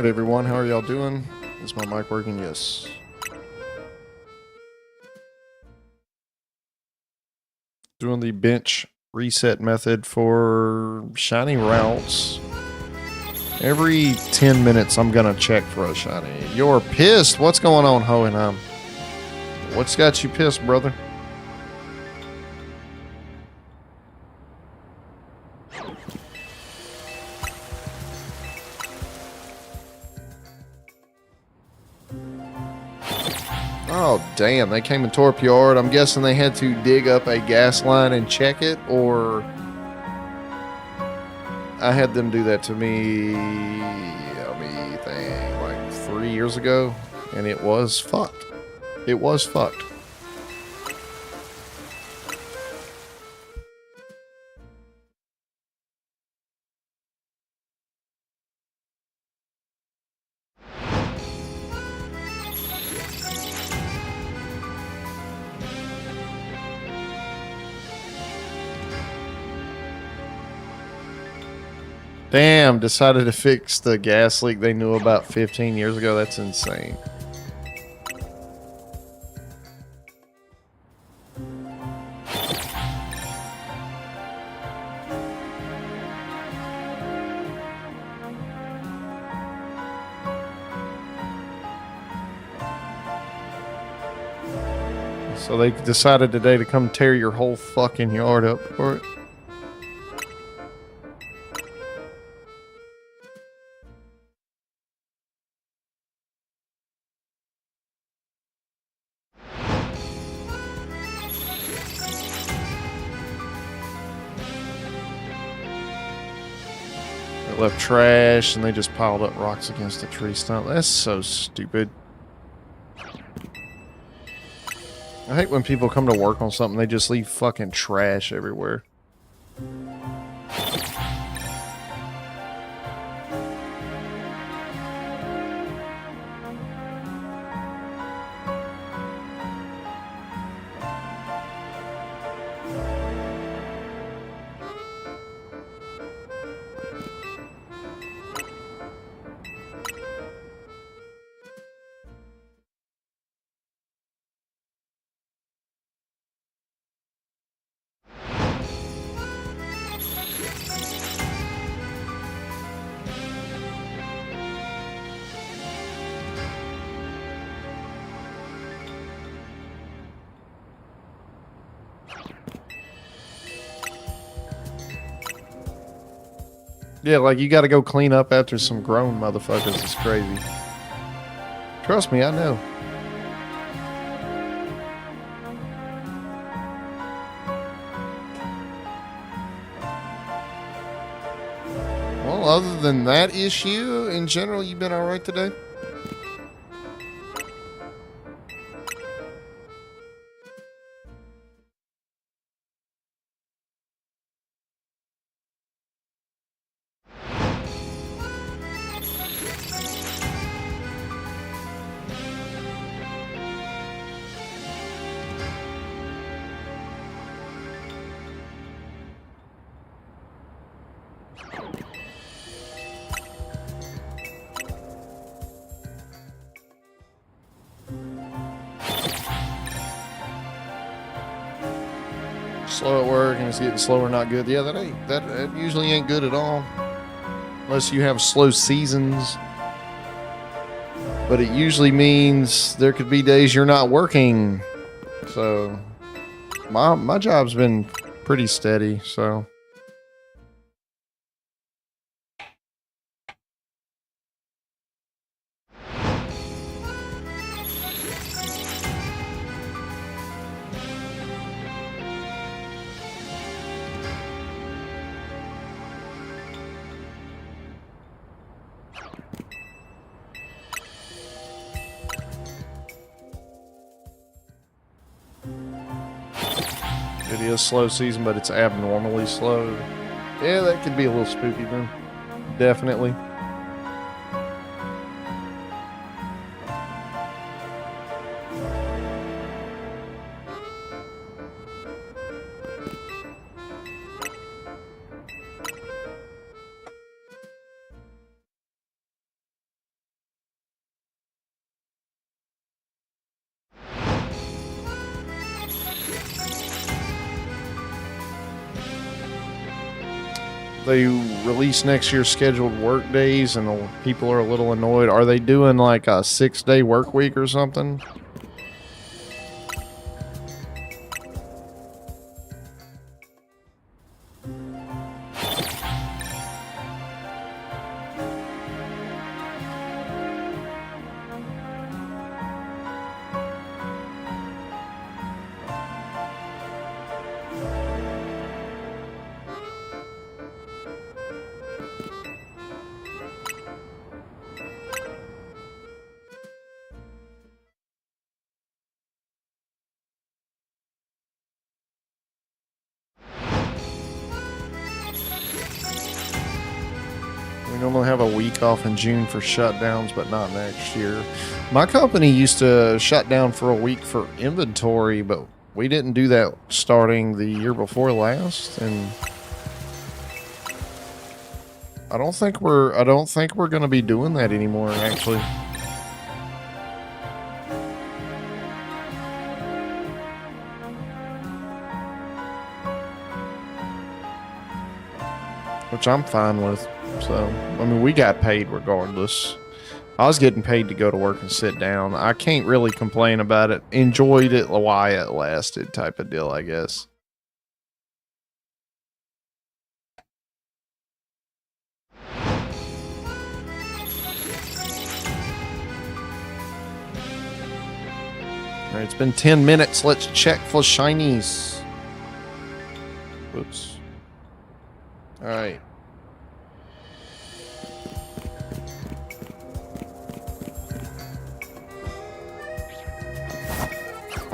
Alright everyone, how are y'all doing? Is my mic working? Yes. Doing the bench reset method for shiny Ralts. Every 10 minutes I'm gonna check for a shiny. You're pissed? What's going on, Hohenheim? What's got you pissed, brother? Oh, damn, they came in Torp Yard. I'm guessing they had to dig up a gas line and check it, or I had them do that to me, like 3 years ago, and it was fucked. It was fucked. Damn, decided to fix the gas leak they knew about 15 years ago. That's insane. So they decided today to come tear your whole fucking yard up for it. They left trash and they just piled up rocks against a tree stump. That's so stupid. I hate when people come to work on something, they just leave fucking trash everywhere. Yeah, like you gotta go clean up after some grown motherfuckers. It's crazy. Trust me, I know. Well, other than that issue, in general, you've been alright today? Slow at work and it's getting slower, not good. Yeah, that usually ain't good at all. Unless you have slow seasons. But it usually means there could be days you're not working. So my job's been pretty steady, so it is slow season, but it's abnormally slow. Yeah, that could be a little spooky then. Definitely. they release next year's scheduled work days and the people are a little annoyed. Are they doing like a 6-day work week or something? We normally have a week off in June for shutdowns, but not next year. My company used to shut down for a week for inventory, but we didn't do that starting the year before last, and I don't think we're going to be doing that anymore, actually. Which I'm fine with. So, I mean, we got paid regardless. I was getting paid to go to work and sit down. I can't really complain about it. Enjoyed it while it lasted type of deal, I guess. All right, it's been 10 minutes. Let's check for shinies. Oops. All right.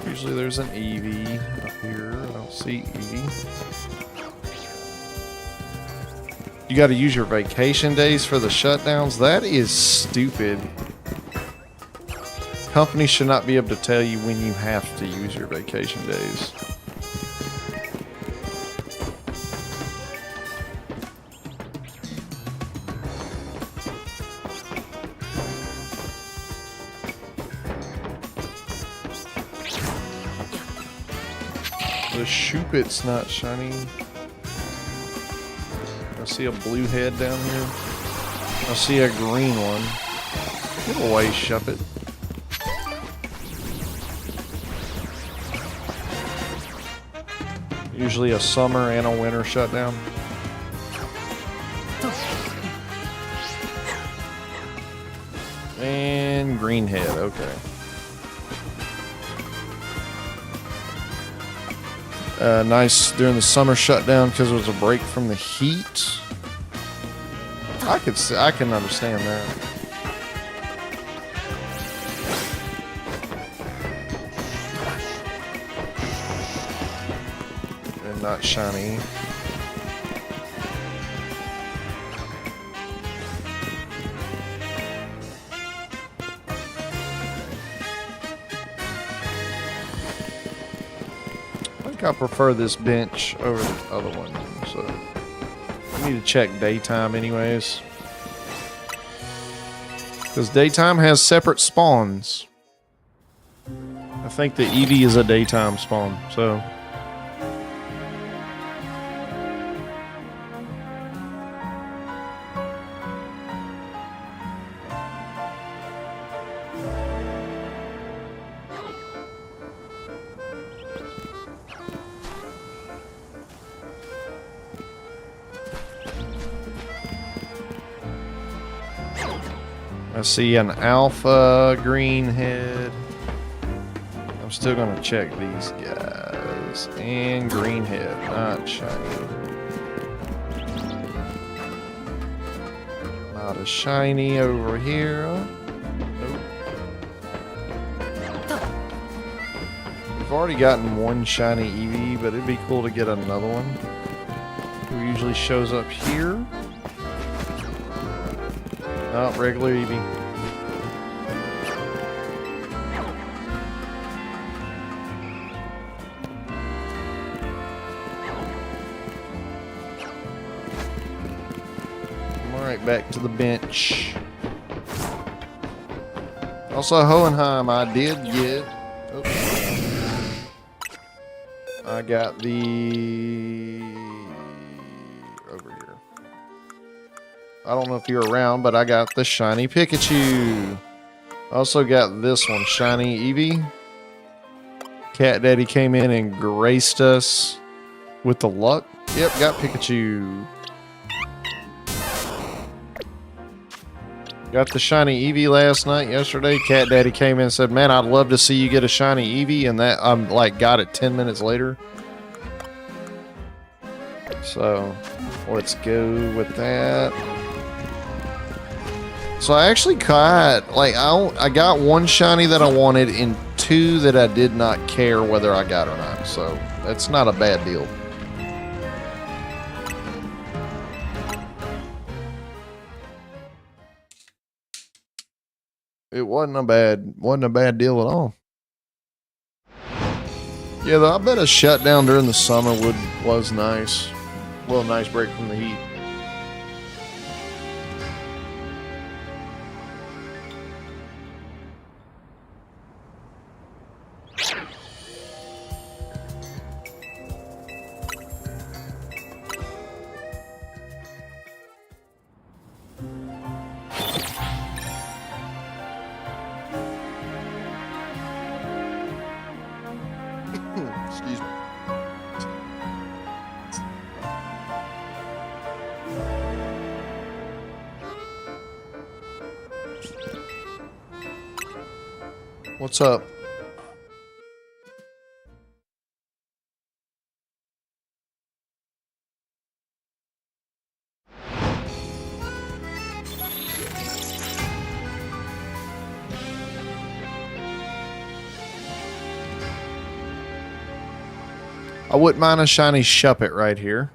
Usually there's an Eevee up here. I don't see Eevee. You got to use your vacation days for the shutdowns? That is stupid. Companies should not be able to tell you when you have to use your vacation days. The Shuppet's not shiny. I see a blue head down here. I see a green one. Get away, Shuppet. Usually a summer and a winter shutdown. And green head, okay. Nice during the summer shutdown because it was a break from the heat. I can understand that. And not shiny. I prefer this bench over the other one, so I need to check daytime anyways, because daytime has separate spawns. I think the Eevee is a daytime spawn, so I see an alpha green head. I'm still gonna check these guys. And green head, not shiny. Not a shiny over here. Nope. We've already gotten one shiny Eevee, but it'd be cool to get another one. Who usually shows up here? Oh, regular Eevee. Alright, back to the bench. Also, Hohenheim, I did get... Oops. I got the... over here. I don't know if you're around, but I got the shiny Pikachu. I also got this one, shiny Eevee. Cat Daddy came in and graced us with the luck. Yep, got Pikachu. Got the shiny Eevee last night, yesterday. Cat Daddy came in and said, man, I'd love to see you get a shiny Eevee. And that, I'm like, got it 10 minutes later. So, let's go with that. So I actually got, like, I got one shiny that I wanted and two that I did not care whether I got or not. So, that's not a bad deal. It wasn't a bad deal at all. Yeah, though, I bet a shutdown during the summer was nice. A little nice break from the heat. Excuse me. What's up? I wouldn't mind a shiny Shuppet right here.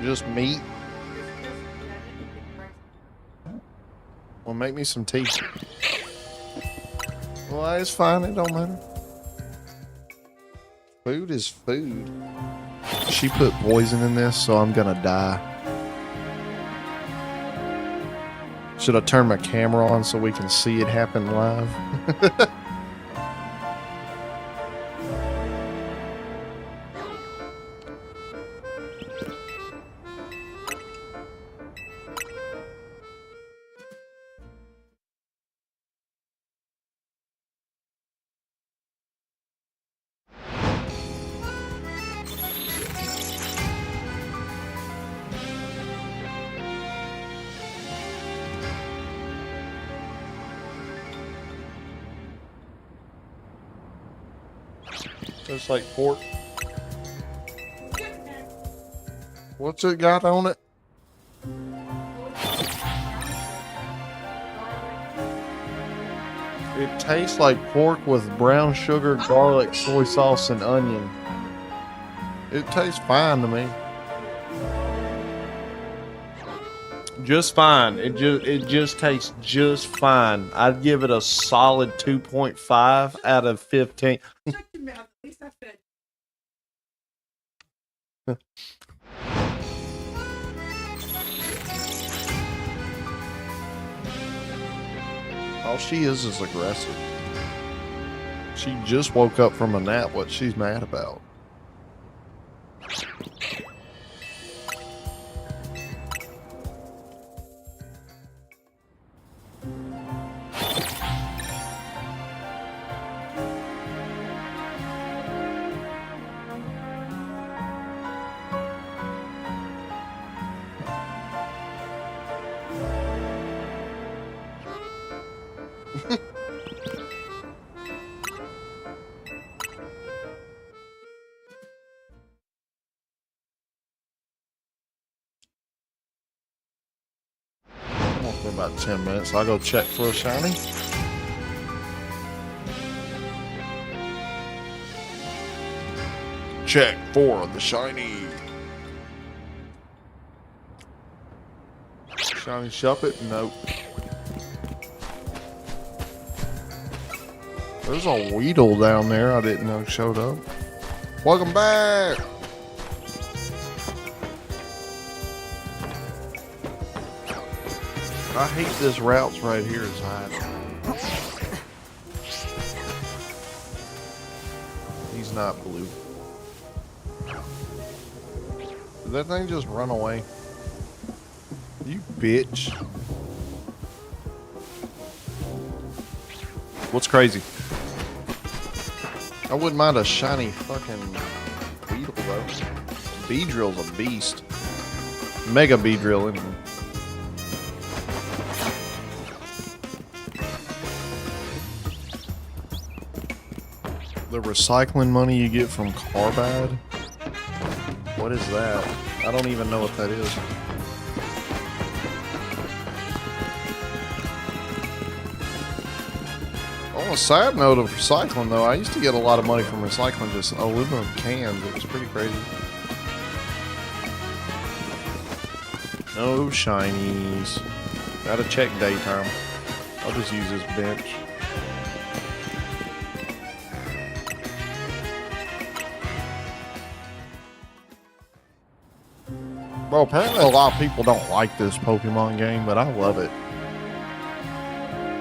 Just meat? Well, make me some tea. Well, it's fine. It don't matter. Food is food. She put poison in this, so I'm gonna die. Should I turn my camera on so we can see it happen live? Just like pork. What's it got on it? It tastes like pork with brown sugar, garlic, soy sauce, and onion. It tastes fine to me. Just fine. It just tastes just fine. I'd give it a solid 2.5 out of 15. All she is aggressive. She just woke up from a nap. What she's mad about? For about 10 minutes. I'll go check for a shiny. Check for the shiny. Shiny Shuppet? Nope. There's a Weedle down there I didn't know showed up. Welcome back! I hate this Ralts right here is hiding. He's not blue. Did that thing just run away? You bitch. What's crazy? I wouldn't mind a shiny fucking Weedle though. Beedrill's a beast. Mega Beedrill anyway. The recycling money you get from Carbide? What is that? I don't even know what that is. On a side note of recycling though, I used to get a lot of money from recycling just aluminum cans. It was pretty crazy. No shinies. Gotta check daytime. I'll just use this bench. Bro, apparently a lot of people don't like this Pokemon game, but I love it.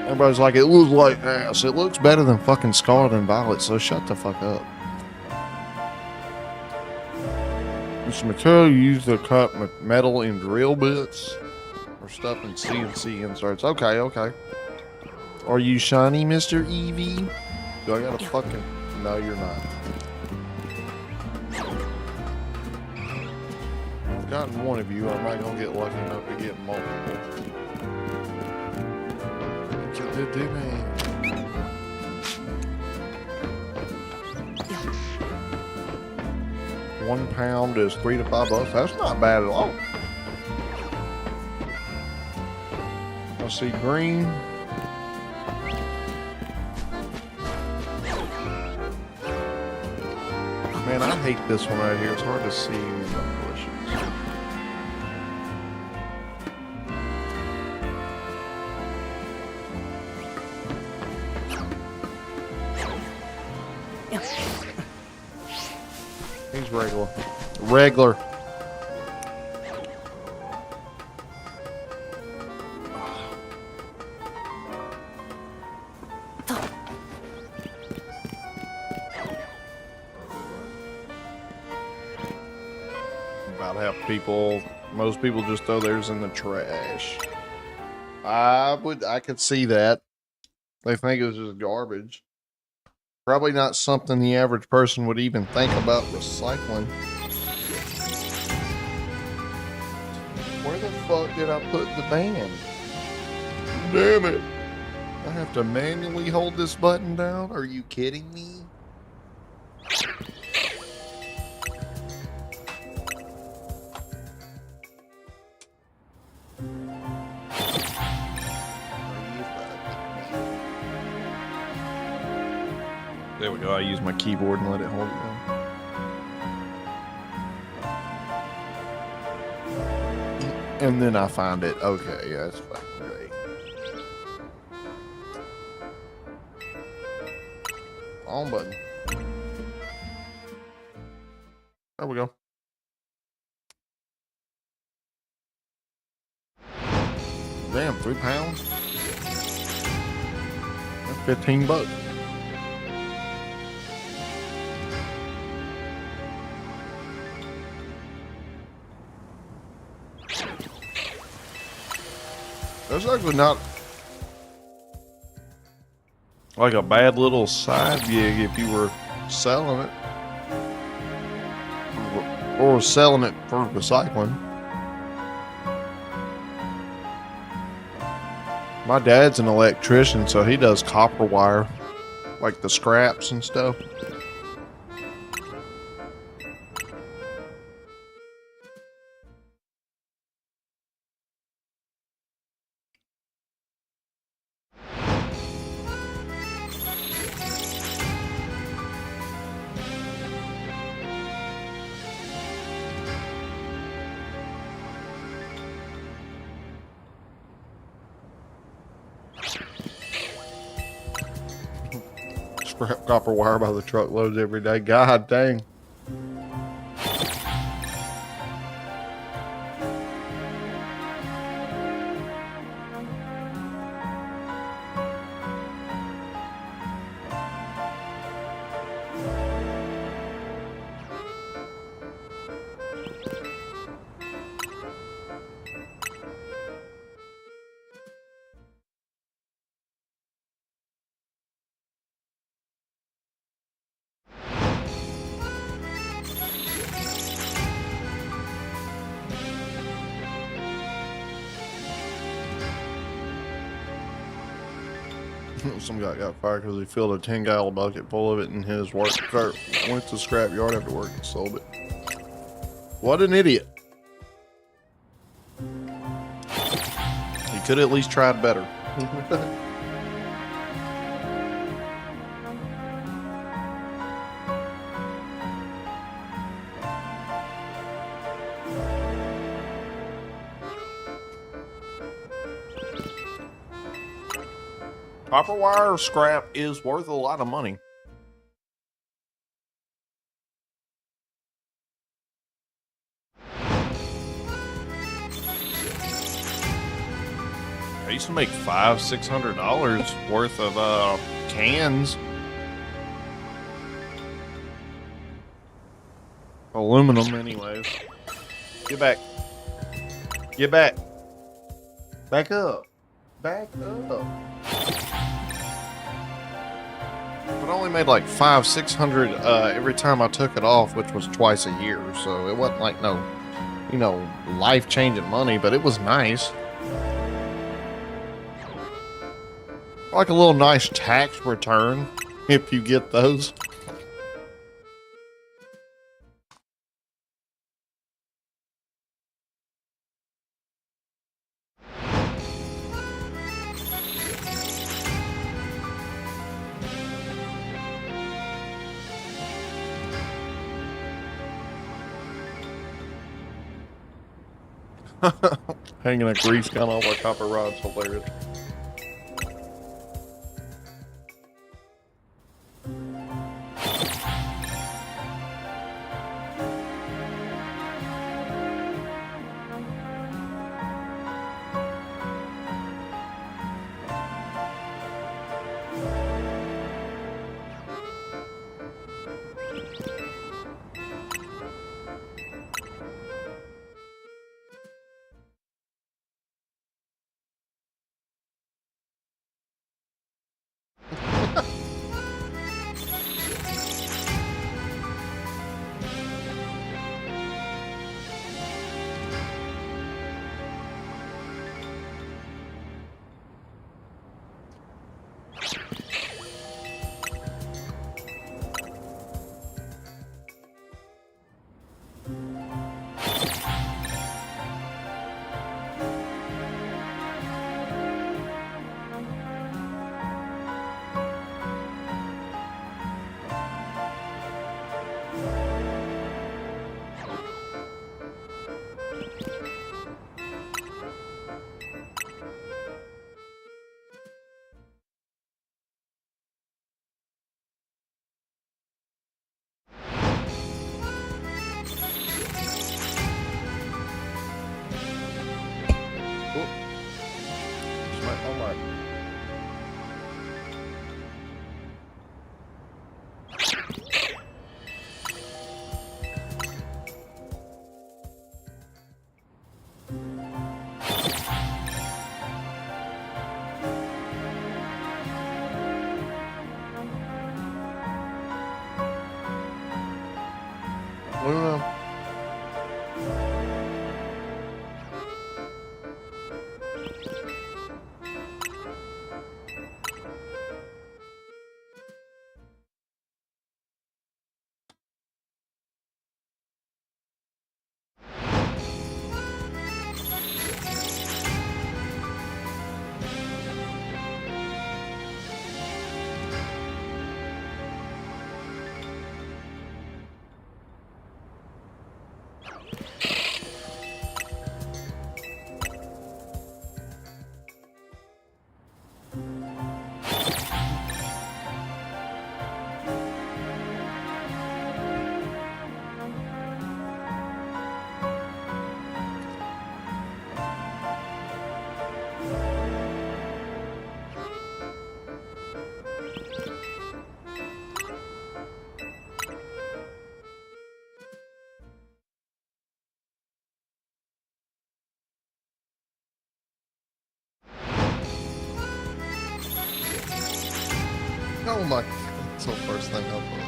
Everybody's like, it looks like ass. It looks better than fucking Scarlet and Violet, so shut the fuck up. This material used to cut metal in drill bits or stuff in CNC inserts. Okay, okay. Are you shiny, Mr. Eevee? Do I gotta fucking... No, you're not. I've gotten one of you. I'm not gonna get lucky enough to get multiple. £1 is $3 to $5. That's not bad at all. I see green. Man, I hate this one right here. It's hard to see in the bushes. He's regular. Regular. About half people, most people just throw theirs in the trash. I could see that. They think it was just garbage. Probably not something the average person would even think about recycling. Where the fuck did I put the band? Damn it. I have to manually hold this button down? Are you kidding me? There we go. I use my keyboard and let it hold it down. And then I find it. Okay, yeah, that's fucking great. On button. There we go. Damn, 3 pounds? That's $15. That's actually not like a bad little side gig if you were selling it. Or selling it for recycling. My dad's an electrician, so he does copper wire. Like the scraps and stuff. Scrap copper wire by the truckloads every day. God dang. Some guy got fired because he filled a 10-gallon bucket full of it in his work cart. Went to the scrap yard after work and sold it. What an idiot. He could at least tried better. Copper wire scrap is worth a lot of money. I used to make $500-$600 worth of cans. Aluminum, anyways. Get back. Get back. Back up. Back up. But I only made like $500-$600 every time I took it off, which was twice a year. So it wasn't like no, life-changing money, but it was nice. Like a little nice tax return, if you get those. Hanging a grease gun off a copper rod's hilarious. Luna. Oh my, that's the first thing I put.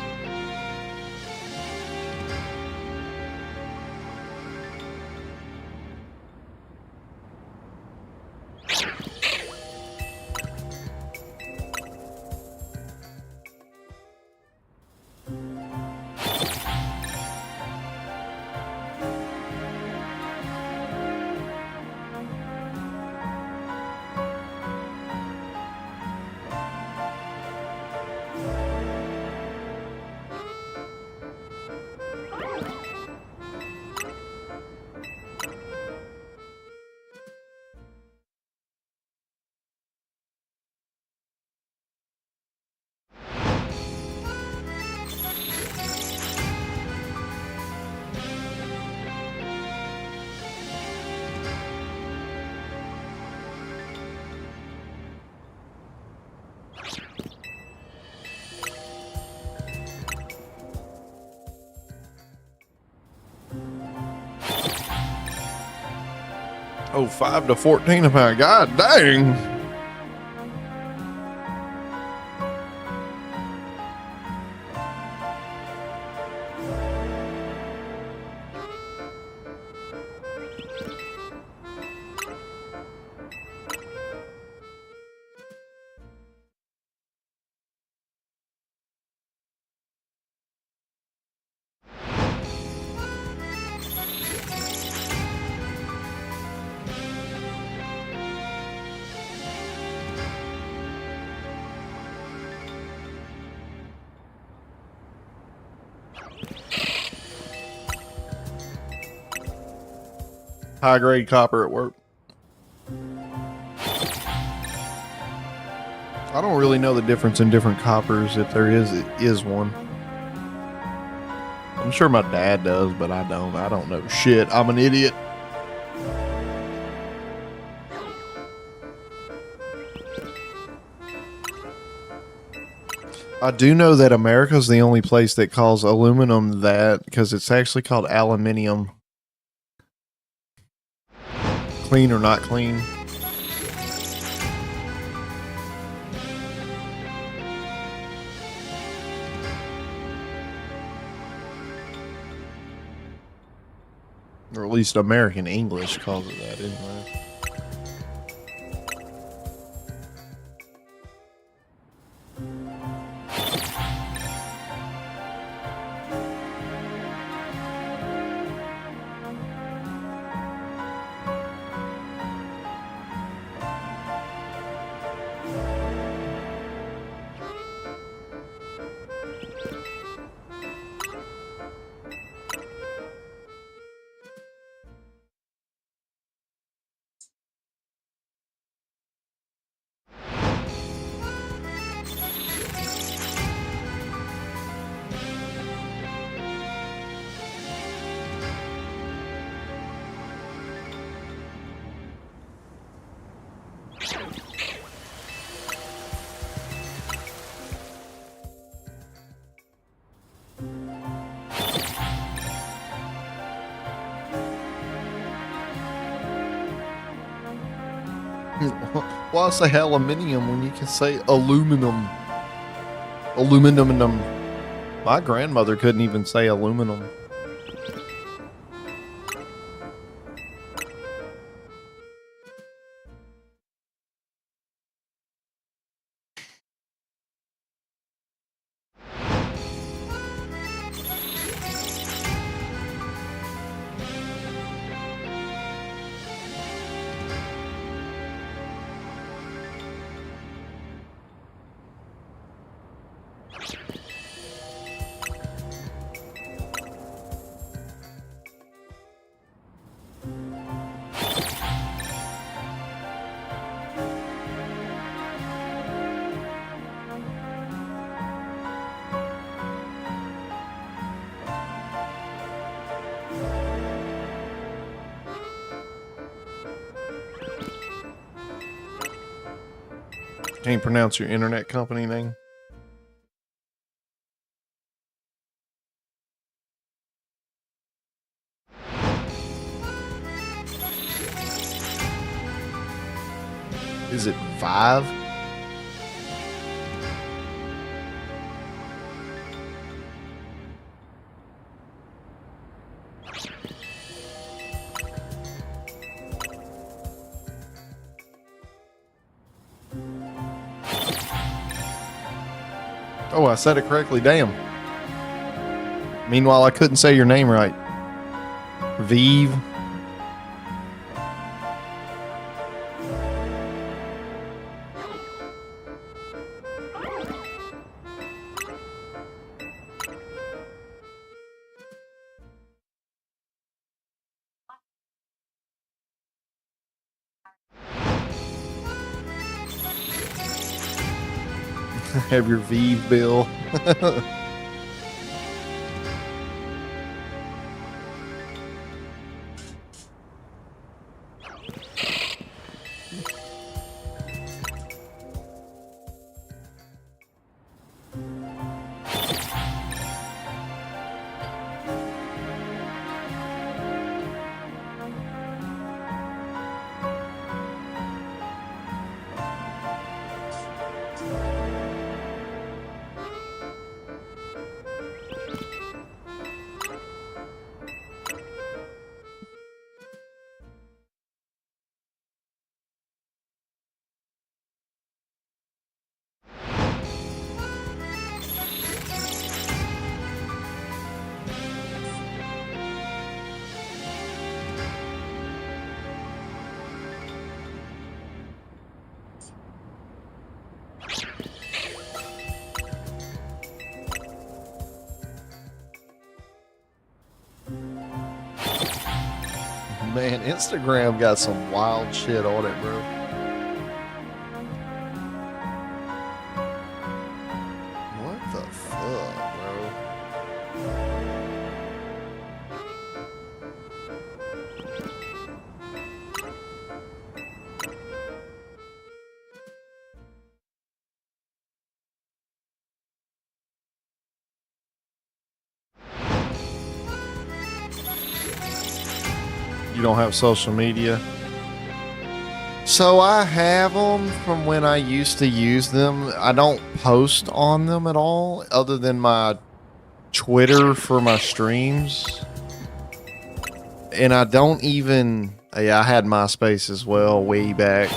Oh, 5 to 14 a pound. God dang. High grade copper at work. I don't really know the difference in different coppers. If there is one. I'm sure my dad does, but I don't. I don't know shit. I'm an idiot. I do know that America's the only place that calls aluminum that, because it's actually called aluminium. Clean or not clean? Or at least American English calls it that anyway. Why say aluminium when you can say aluminum? Aluminum. My grandmother couldn't even say aluminum. Can't pronounce your internet company name? Is it Vive? Oh, I said it correctly. Damn. Meanwhile, I couldn't say your name right. Vive. Have your Vive bill. Man, Instagram got some wild shit on it, bro. What the fuck, bro? You don't have social media? So I have them from when I used to use them. I don't post on them at all, other than my Twitter for my streams. And I don't even... Yeah, I had MySpace as well way back.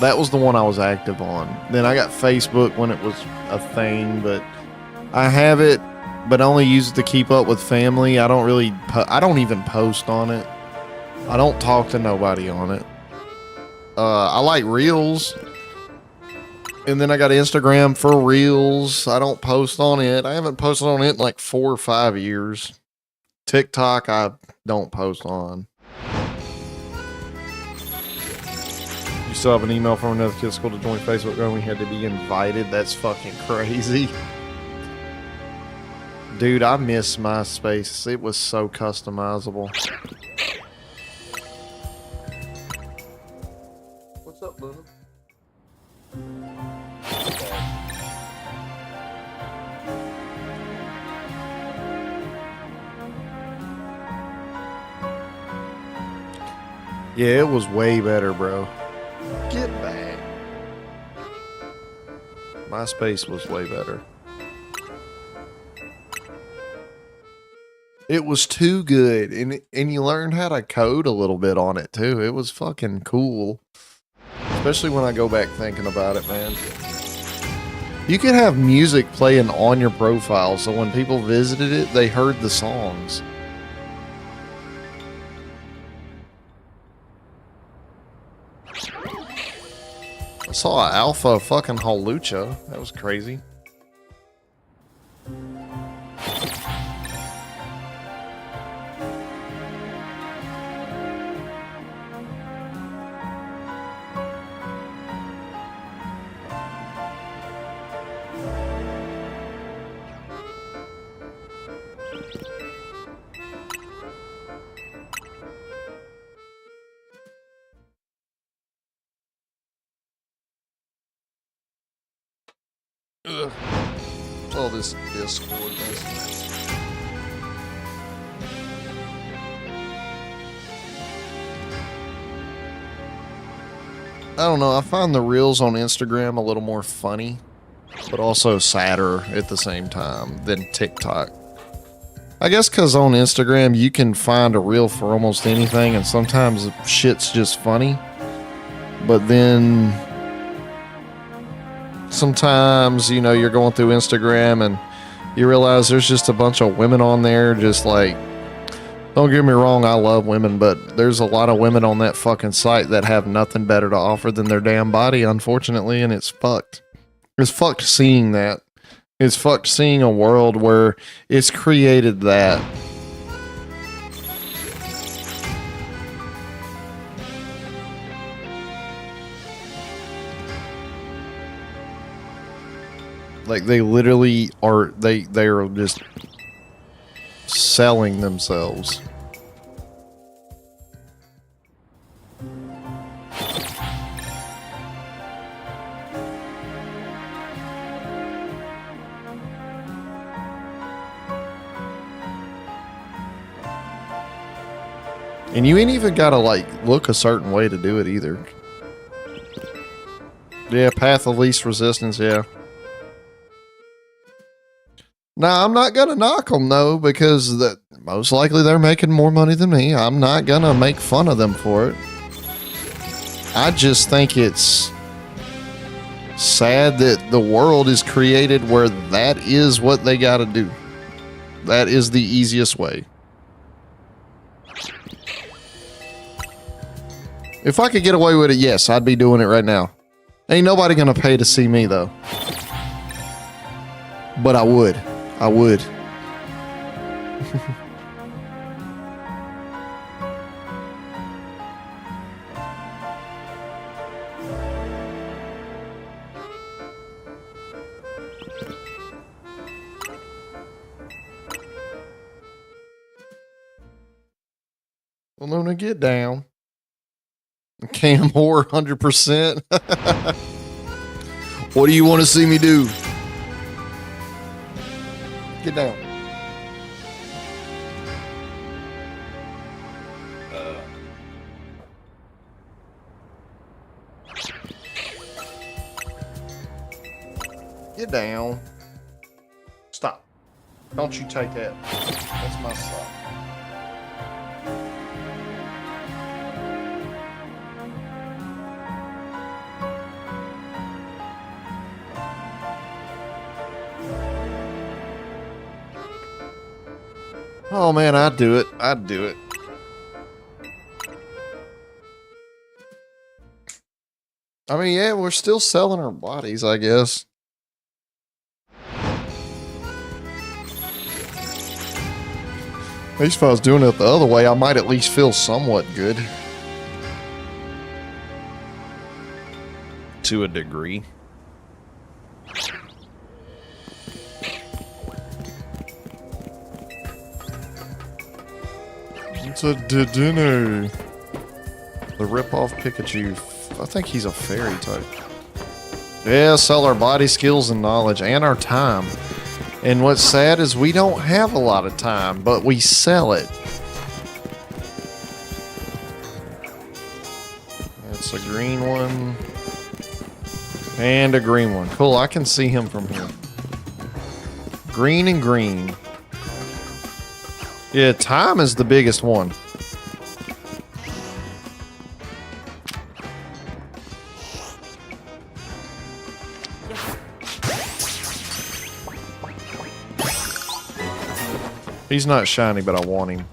That was the one I was active on. Then I got Facebook when it was a thing, but I have it, but I only use it to keep up with family. I don't really... I don't even post on it. I don't talk to nobody on it. I like Reels. And then I got Instagram for Reels. I don't post on it. I haven't posted on it in like 4 or 5 years. TikTok, I don't post on. You still have an email from another kid's school to join Facebook and we had to be invited. That's fucking crazy. Dude, I miss MySpace. It was so customizable. What's up, Luna? Yeah, it was way better, bro. Get back. MySpace was way better. It was too good, and you learned how to code a little bit on it too. It was fucking cool. Especially when I go back thinking about it, man. You could have music playing on your profile, so when people visited it, they heard the songs. I saw an alpha fucking Holucha. That was crazy. Ugh. What's all this Discord mess? I don't know. I find the reels on Instagram a little more funny, but also sadder at the same time than TikTok. I guess because on Instagram you can find a reel for almost anything, and sometimes shit's just funny. But then sometimes, you know, you're going through Instagram and you realize there's just a bunch of women on there just like, don't get me wrong, I love women, but there's a lot of women on that fucking site that have nothing better to offer than their damn body, unfortunately, and it's fucked. It's fucked seeing that. It's fucked seeing a world where it's created that. Like they literally are, they are just selling themselves. And you ain't even gotta like look a certain way to do it either. Yeah, path of least resistance, yeah. Now, I'm not gonna knock them though, because that most likely they're making more money than me. I'm not gonna make fun of them for it. I just think it's sad that the world is created where that is what they gotta do. That is the easiest way. If I could get away with it, yes, I'd be doing it right now. Ain't nobody gonna pay to see me though. But I would. I would. Well, Luna, get down. Cam whore, 100%. What do you want to see me do? Get down. Get down. Stop. Don't you take that. That's my sock. Oh man, I'd do it. I'd do it. I mean, yeah, we're still selling our bodies, I guess. At least if I was doing it the other way, I might at least feel somewhat good. To a degree. It's a dinner. The rip-off Pikachu. I think he's a fairy type. Yeah, sell our body skills and knowledge and our time. And what's sad is we don't have a lot of time, but we sell it. That's a green one. And a green one. Cool, I can see him from here. Green and green. Yeah, time is the biggest one. He's not shiny, but I want him.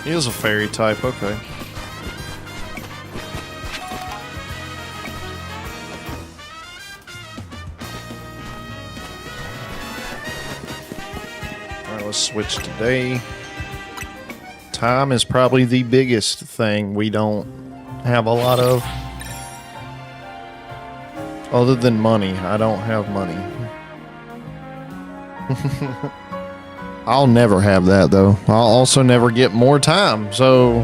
He is a fairy type, okay. Alright, let's switch today. Time is probably the biggest thing we don't have a lot of. Other than money, I don't have money. I'll never have that, though. I'll also never get more time, so...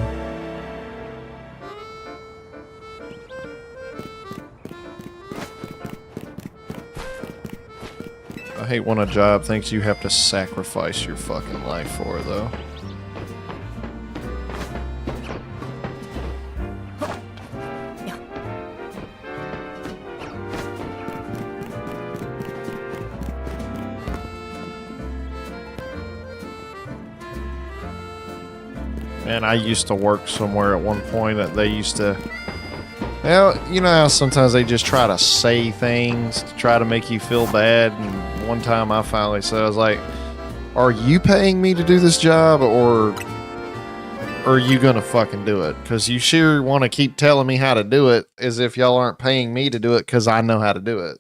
I hate when a job thinks you have to sacrifice your fucking life for, though. And I used to work somewhere at one point that they used to... Well, you know how sometimes they just try to say things to try to make you feel bad? And one time I finally said, I was like, are you paying me to do this job, or are you gonna fucking do it? Because you sure want to keep telling me how to do it as if y'all aren't paying me to do it because I know how to do it.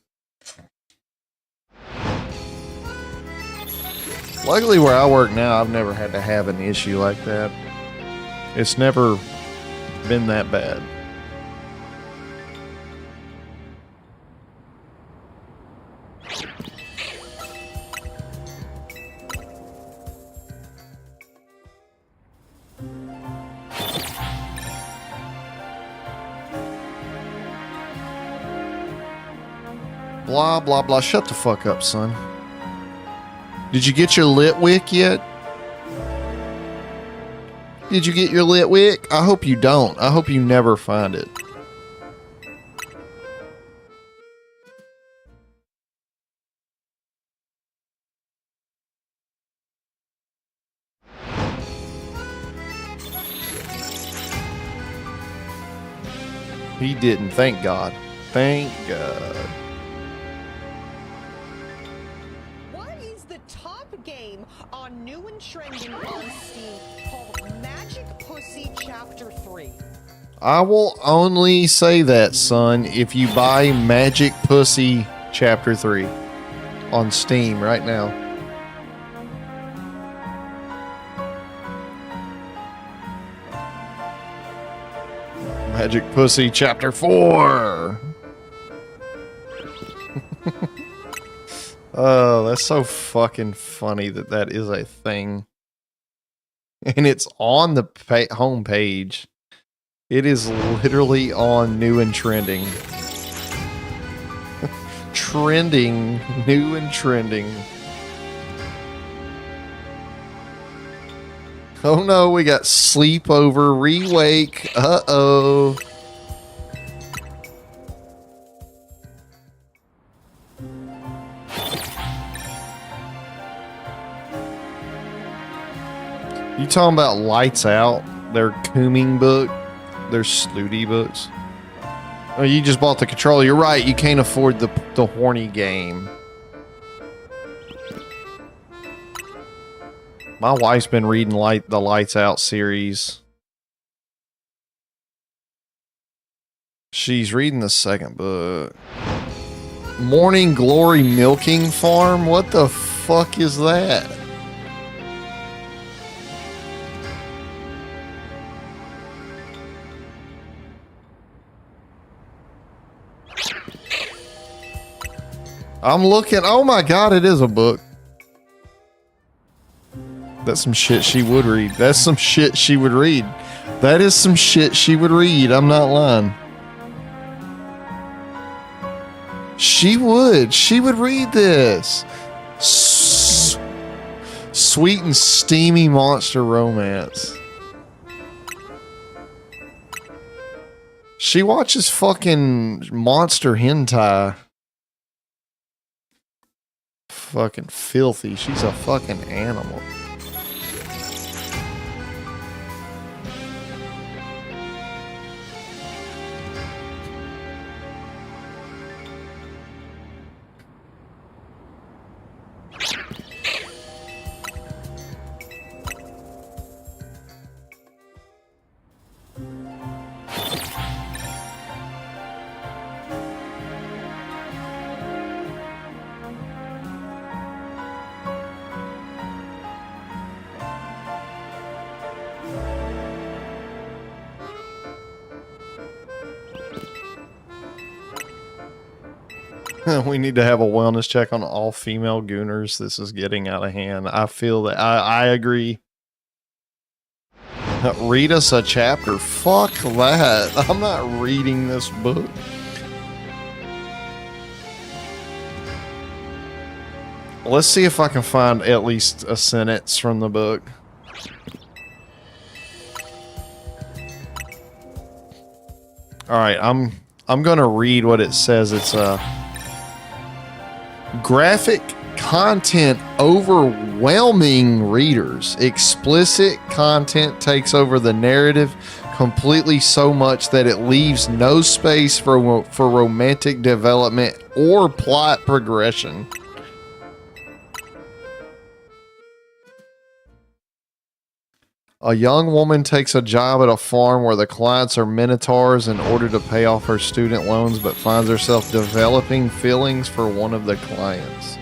Luckily where I work now, I've never had to have an issue like that. It's never been that bad. Blah, blah, blah. Shut the fuck up, son. Did you get your lit wick yet? Did you get your lit wick? I hope you don't. I hope you never find it. He didn't. Thank God. Thank God. What is the top game on new and trending on Steam called Magic Pussy Chapter 3? I will only say that, son, if you buy Magic Pussy Chapter 3 on Steam right now. Magic Pussy Chapter 4. Oh, that's so fucking funny that that is a thing. And it's on the home page. It is literally on new and trending. Trending. New and trending. Oh no, we got sleepover, re-wake. Uh-oh. You talking about Lights Out? Their cooming book? Their snooty books? Oh, you just bought the controller. You're right, you can't afford the horny game. My wife's been reading the Lights Out series. She's reading the second book. Morning Glory Milking Farm? What the fuck is that? I'm looking. Oh my God, it is a book. That's some shit she would read. That's some shit she would read. That is some shit she would read. I'm not lying. She would. She would read this. Sweet and steamy monster romance. She watches fucking monster hentai. Fucking filthy. She's a fucking animal. We need to have a wellness check on all female gooners. This is getting out of hand. I feel that. I agree. Read us a chapter. Fuck that. I'm not reading this book. Let's see if I can find at least a sentence from the book. All right, I'm going to read what it says. It's graphic content overwhelming readers. Explicit content takes over the narrative completely, so much that it leaves no space for romantic development or plot progression. A young woman takes a job at a farm where the clients are minotaurs in order to pay off her student loans, but finds herself developing feelings for one of the clients.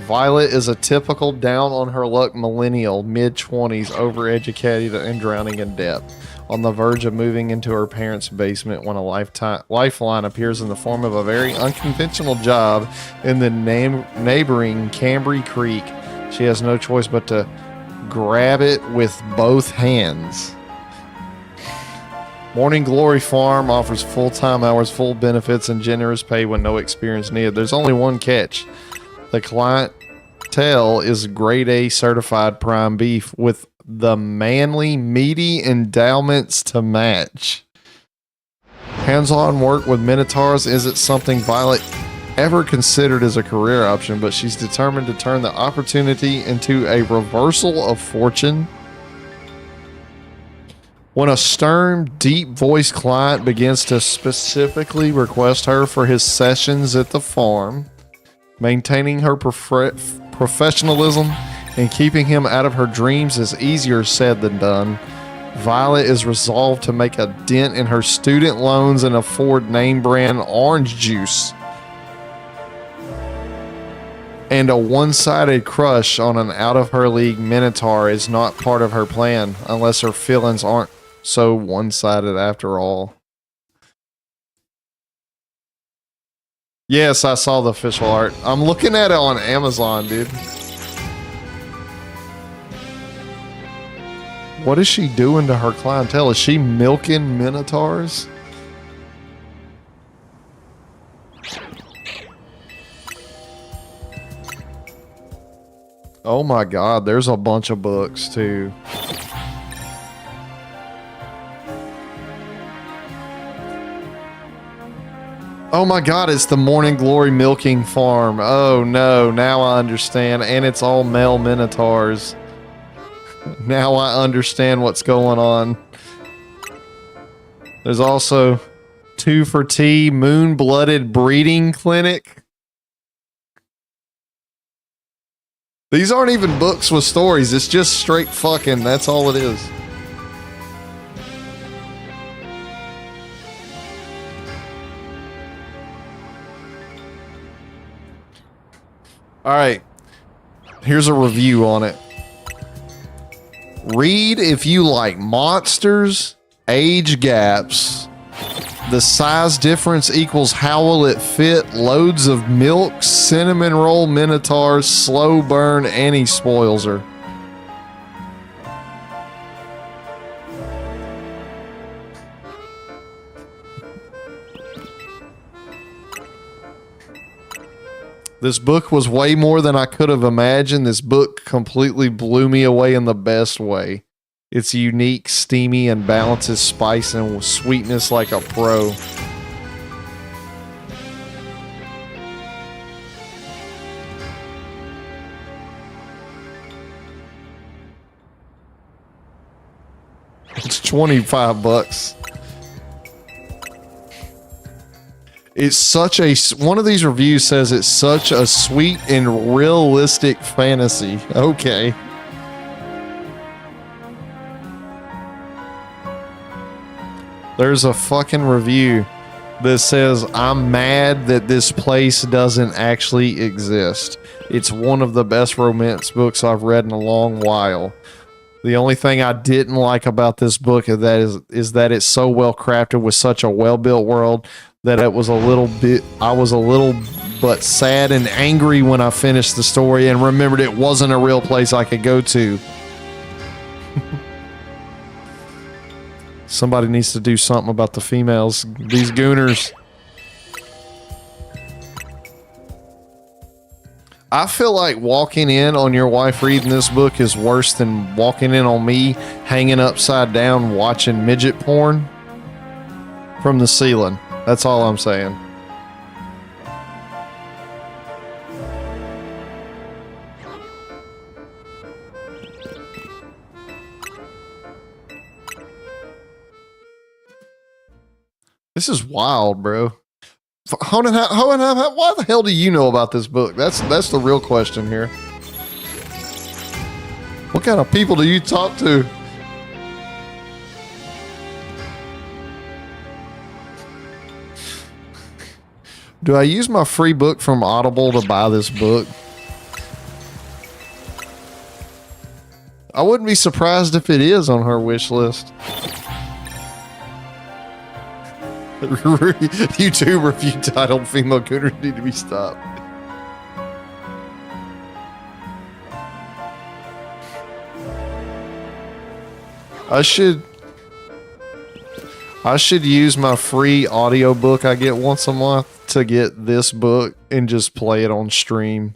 Violet is a typical down-on-her-luck millennial, mid-20s, overeducated and drowning in debt, on the verge of moving into her parents' basement when a lifeline appears in the form of a very unconventional job in the neighboring Cambry Creek. She has no choice but to grab it with both hands. Morning Glory Farm offers full-time hours, full benefits, and generous pay with no experience needed. There's only one catch. The clientele is grade A certified prime beef with the manly, meaty endowments to match. Hands-on work with minotaurs isn't something Violet ever considered as a career option, but she's determined to turn the opportunity into a reversal of fortune. When a stern, deep-voiced client begins to specifically request her for his sessions at the farm, maintaining her professionalism and keeping him out of her dreams is easier said than done. Violet is resolved to make a dent in her student loans and afford name brand orange juice. And a one-sided crush on an out-of-her-league minotaur is not part of her plan, unless her feelings aren't so one-sided after all. Yes, I saw the official art. I'm looking at it on Amazon, dude. What is she doing to her clientele? Is she milking minotaurs? Oh my god, there's a bunch of books too. Oh my god, it's the Morning Glory Milking Farm. Oh no, now I understand. And it's all male minotaurs. Now I understand what's going on. There's also 2 for Tea Moon-Blooded Breeding Clinic. These aren't even books with stories. It's just straight fucking. That's all it is. All right, here's a review on it. Read if you like monsters, age gaps, the size difference equals how will it fit, loads of milk, cinnamon roll minotaurs, slow burn, and he spoils her. This book was way more than I could have imagined. This book completely blew me away in the best way. It's unique, steamy, and balances spice and sweetness like a pro. It's $25. It's such a, one of these reviews says it's such a sweet and realistic fantasy. Okay. There's a fucking review that says, I'm mad that this place doesn't actually exist. It's one of the best romance books I've read in a long while. The only thing I didn't like about this book is that it's so well crafted with such a well built world that it was a little bit. I was a little but sad and angry when I finished the story and remembered it wasn't a real place I could go to. Somebody needs to do something about the females. These gooners. I feel like walking in on your wife reading this book is worse than walking in on me hanging upside down watching midget porn from the ceiling. That's all I'm saying. This is wild, bro. Hold on, why the hell do you know about this book? That's the real question here. What kind of people do you talk to? Do I use my free book from Audible to buy this book? I wouldn't be surprised if it is on her wish list. YouTube review titled "Female Gooners Need to Be Stopped." I should use my free audiobook I get once a month to get this book and just play it on stream.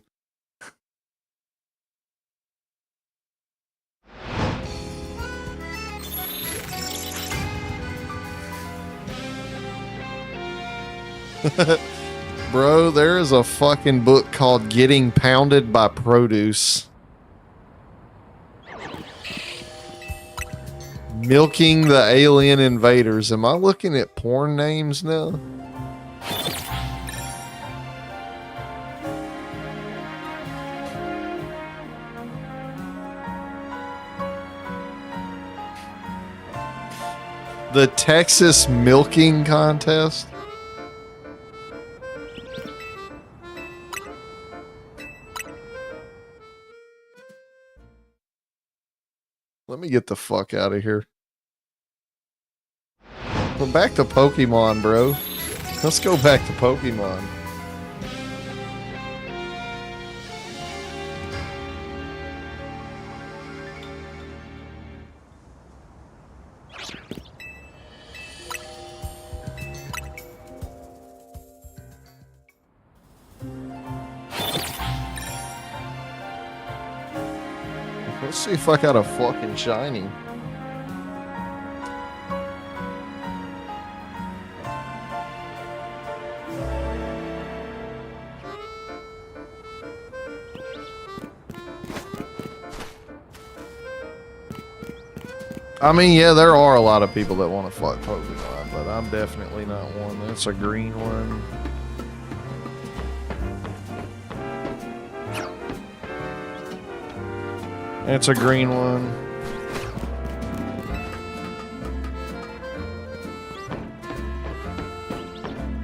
Bro, there is a fucking book called Getting Pounded by Produce. Milking the Alien Invaders. Am I looking at porn names now? The Texas Milking Contest? Let me get the fuck out of here. We're back to Pokemon, bro. Let's go back to Pokemon. Let's see if I got a fucking shiny. I mean, yeah, there are a lot of people that want to fuck Pokemon, but I'm definitely not one. That's a green one. It's a green one.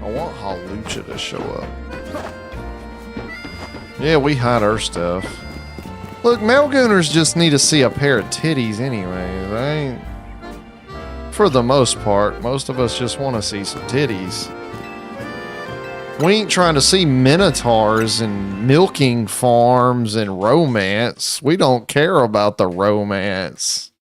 I want Hawlucha to show up. Yeah, we hide our stuff. Look, male gooners just need to see a pair of titties anyway. They ain't... For the most part, most of us just want to see some titties. We ain't trying to see minotaurs and milking farms and romance. We don't care about the romance.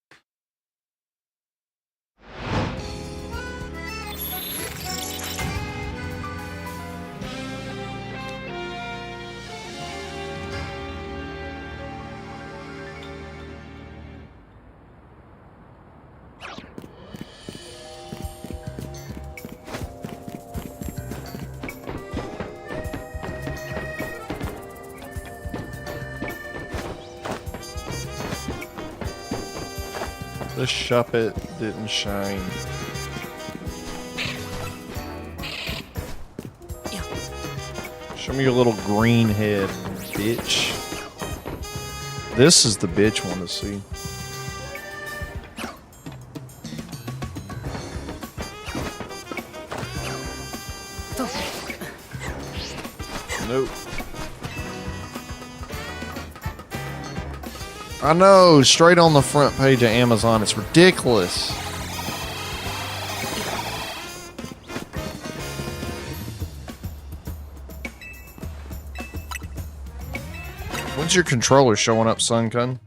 The Shuppet didn't shine. Show me your little green head, bitch. This is the bitch one to see. Nope. I know, straight on the front page of Amazon. It's ridiculous. When's your controller showing up, Sunkun?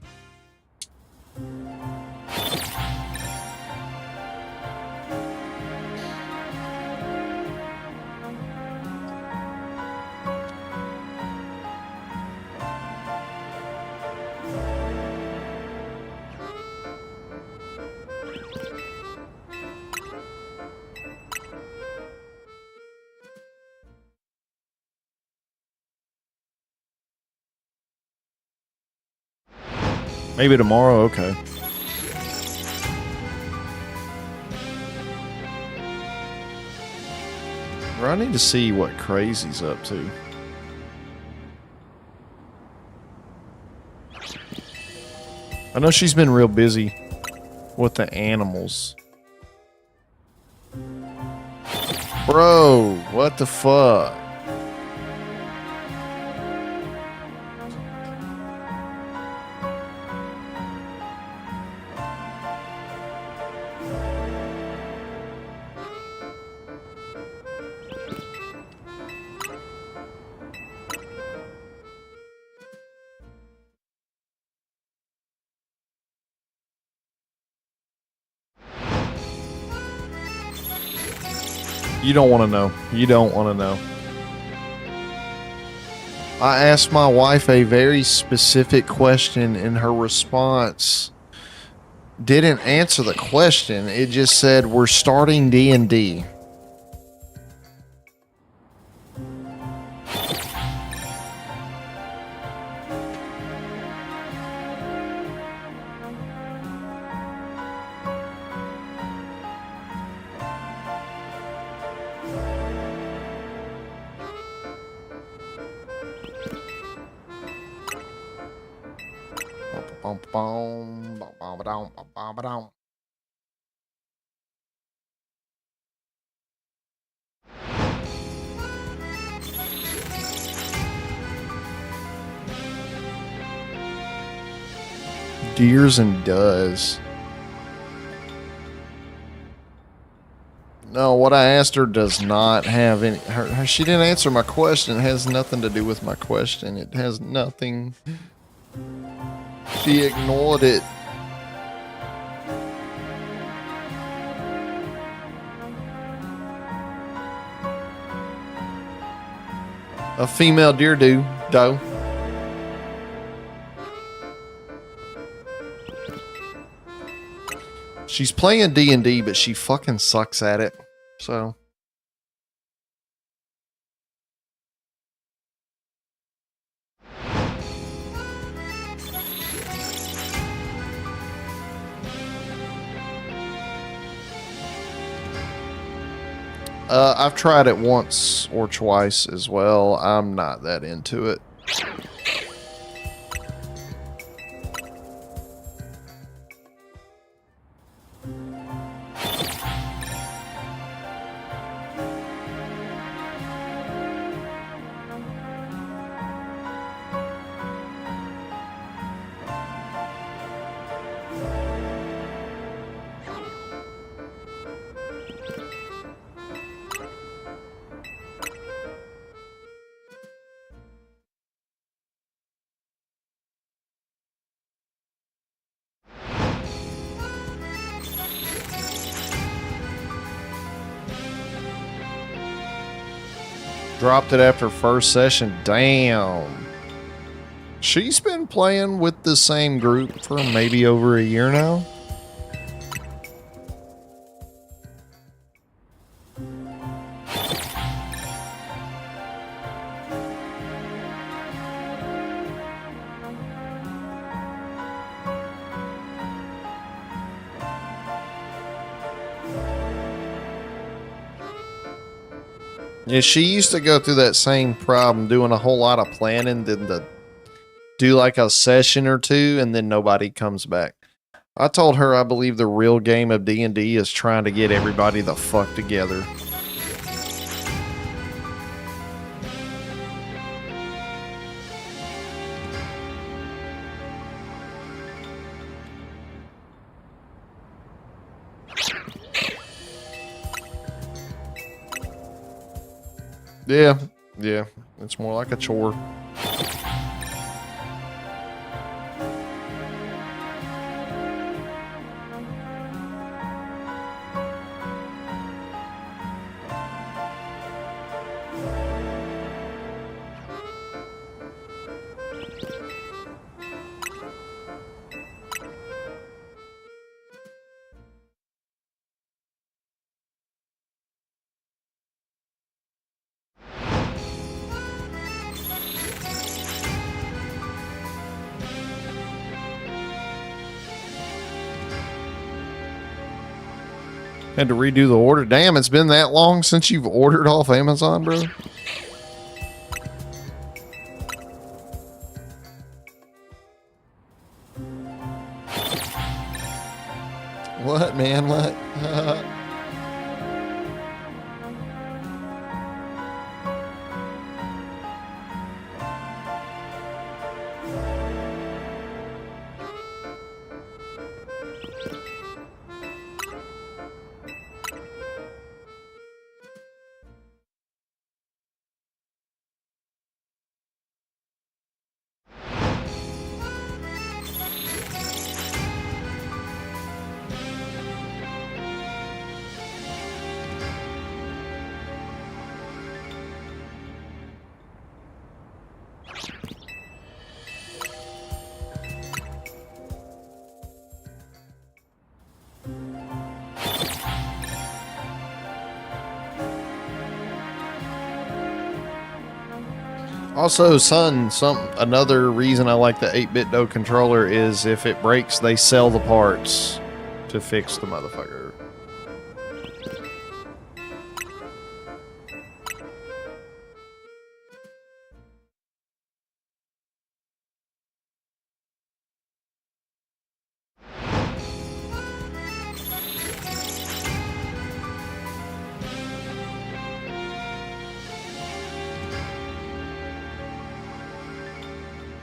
Maybe tomorrow, okay. I need to see what Crazy's up to. I know she's been real busy with the animals. Bro, what the fuck? You don't want to know. You don't want to know. I asked my wife a very specific question, and her response didn't answer the question. It just said, "We're starting D&D." Deers and does. No, what I asked her does not have any. She didn't answer my question. It has nothing to do with my question. It has nothing. She ignored it. A female deer doe. She's playing D&D, but she fucking sucks at it. So. I've tried it once or twice as well. I'm not that into it. Dropped it after first session. Damn. She's been playing with the same group for maybe over a year now. Yeah, she used to go through that same problem, doing a whole lot of planning, then to do like a session or two, and then nobody comes back. I told her I believe the real game of D&D is trying to get everybody the fuck together. Yeah, yeah. It's more like a chore. Had to redo the order. Damn, it's been that long since you've ordered off Amazon, bro. What, man? What? Also, son, another reason I like the 8-bit Do controller is if it breaks, they sell the parts to fix the motherfucker.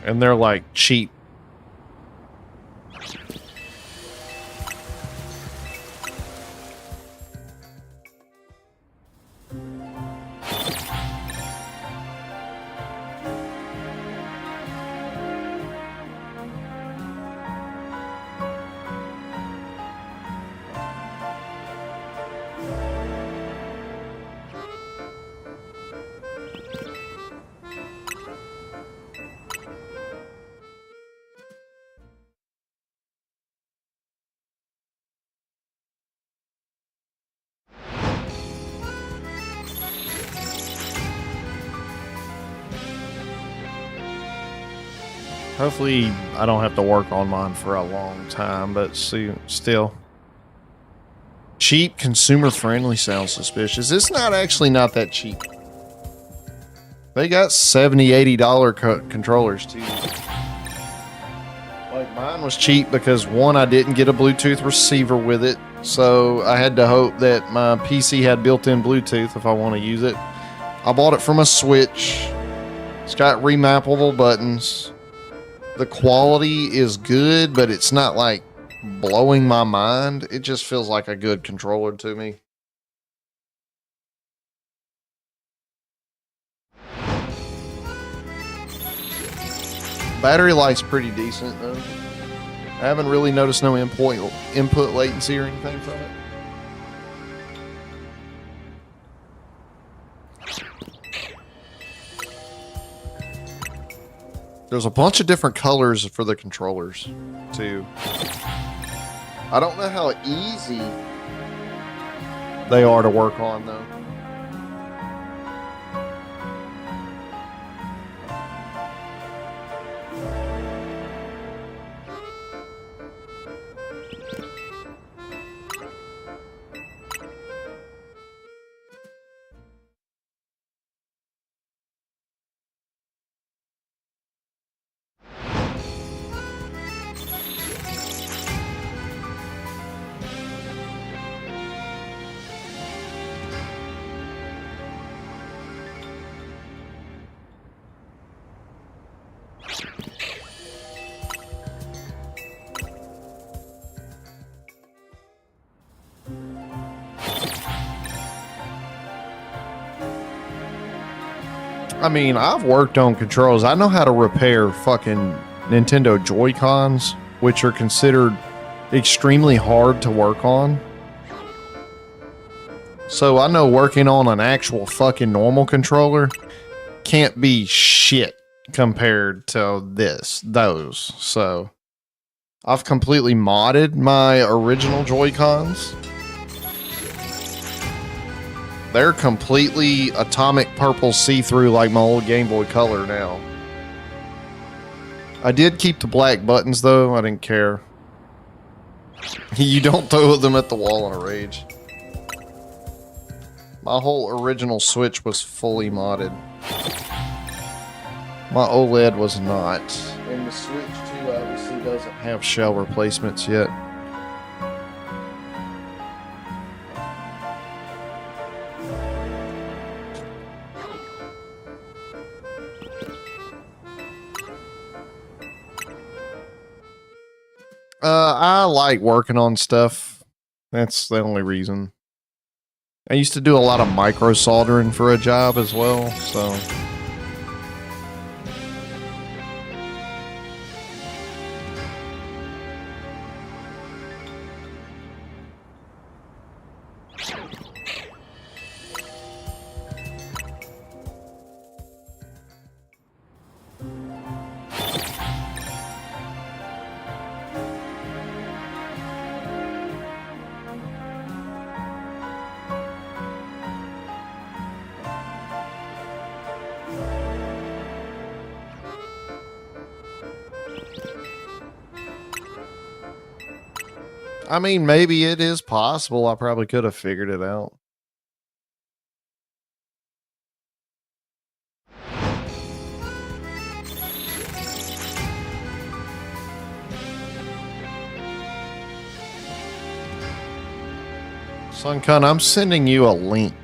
And they're like cheap. Hopefully, I don't have to work on mine for a long time, but see, still. Cheap, consumer-friendly sounds suspicious. It's not that cheap. They got $70, $80 controllers, too. Like, mine was cheap because, one, I didn't get a Bluetooth receiver with it, so I had to hope that my PC had built-in Bluetooth if I want to use it. I bought it from a Switch. It's got remappable buttons. The quality is good, but it's not like blowing my mind. It just feels like a good controller to me. Battery life's pretty decent though. I haven't really noticed no input latency or anything from it. There's a bunch of different colors for the controllers, too. I don't know how easy they are to work on, though. I mean, I've worked on controls. I know how to repair fucking Nintendo Joy-Cons, which are considered extremely hard to work on. So I know working on an actual fucking normal controller can't be shit compared to those. So I've completely modded my original Joy-Cons. They're completely atomic purple see-through like my old Game Boy Color now. I did keep the black buttons though. I didn't care. You don't throw them at the wall in a rage. My whole original Switch was fully modded. My OLED was not. And the Switch 2 obviously doesn't have shell replacements yet. I like working on stuff. That's the only reason. I used to do a lot of micro soldering for a job as well, so. I mean, maybe it is possible. I probably could have figured it out. Sunkun, I'm sending you a link.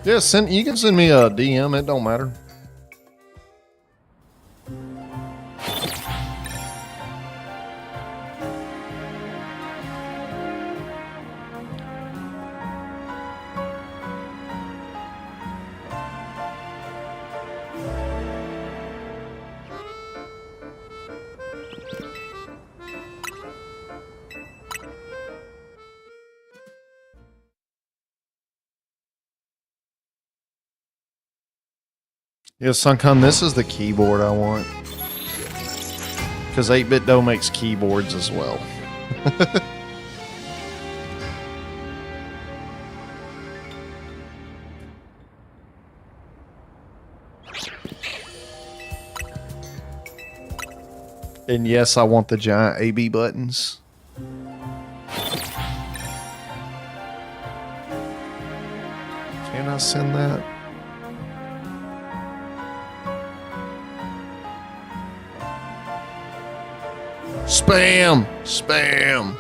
Yeah, you can send me a DM, it don't matter. Yeah, Sunkun, this is the keyboard I want. Because 8-Bit Dough makes keyboards as well. And yes, I want the giant AB buttons. Can I send that? Spam! Spam!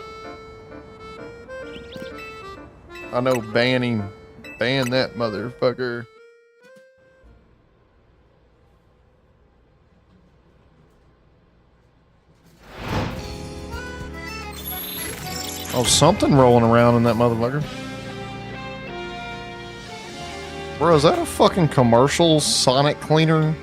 I know banning. Ban that motherfucker. Oh, something rolling around in that motherfucker. Bro, is that a fucking commercial Sonic cleaner?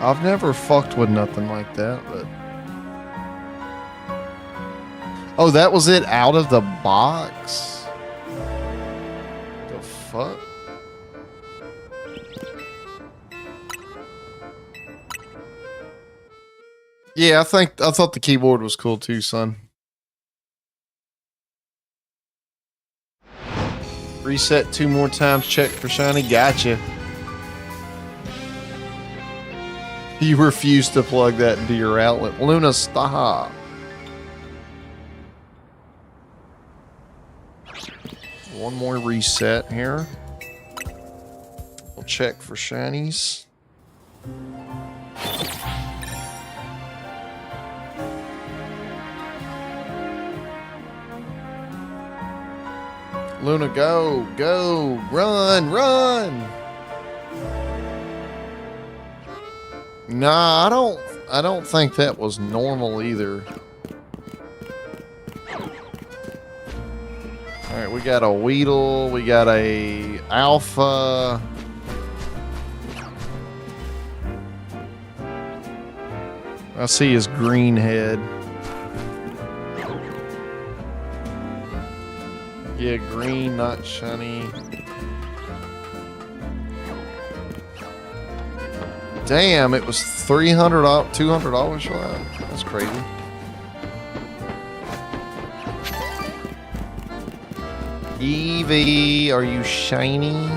I've never fucked with nothing like that, but... Oh, that was it out of the box? The fuck? Yeah, I thought the keyboard was cool too, son. Reset 2 more times, check for shiny, gotcha. You refuse to plug that into your outlet. Luna, stop. One more reset here. We'll check for shinies. Luna, go, go, run, run. Nah, I don't think that was normal either. All right, we got a Weedle, we got a Alpha. I see his green head. Yeah, green, not shiny. Damn, it was $300, $200 for that. That's crazy. Eevee, are you shiny?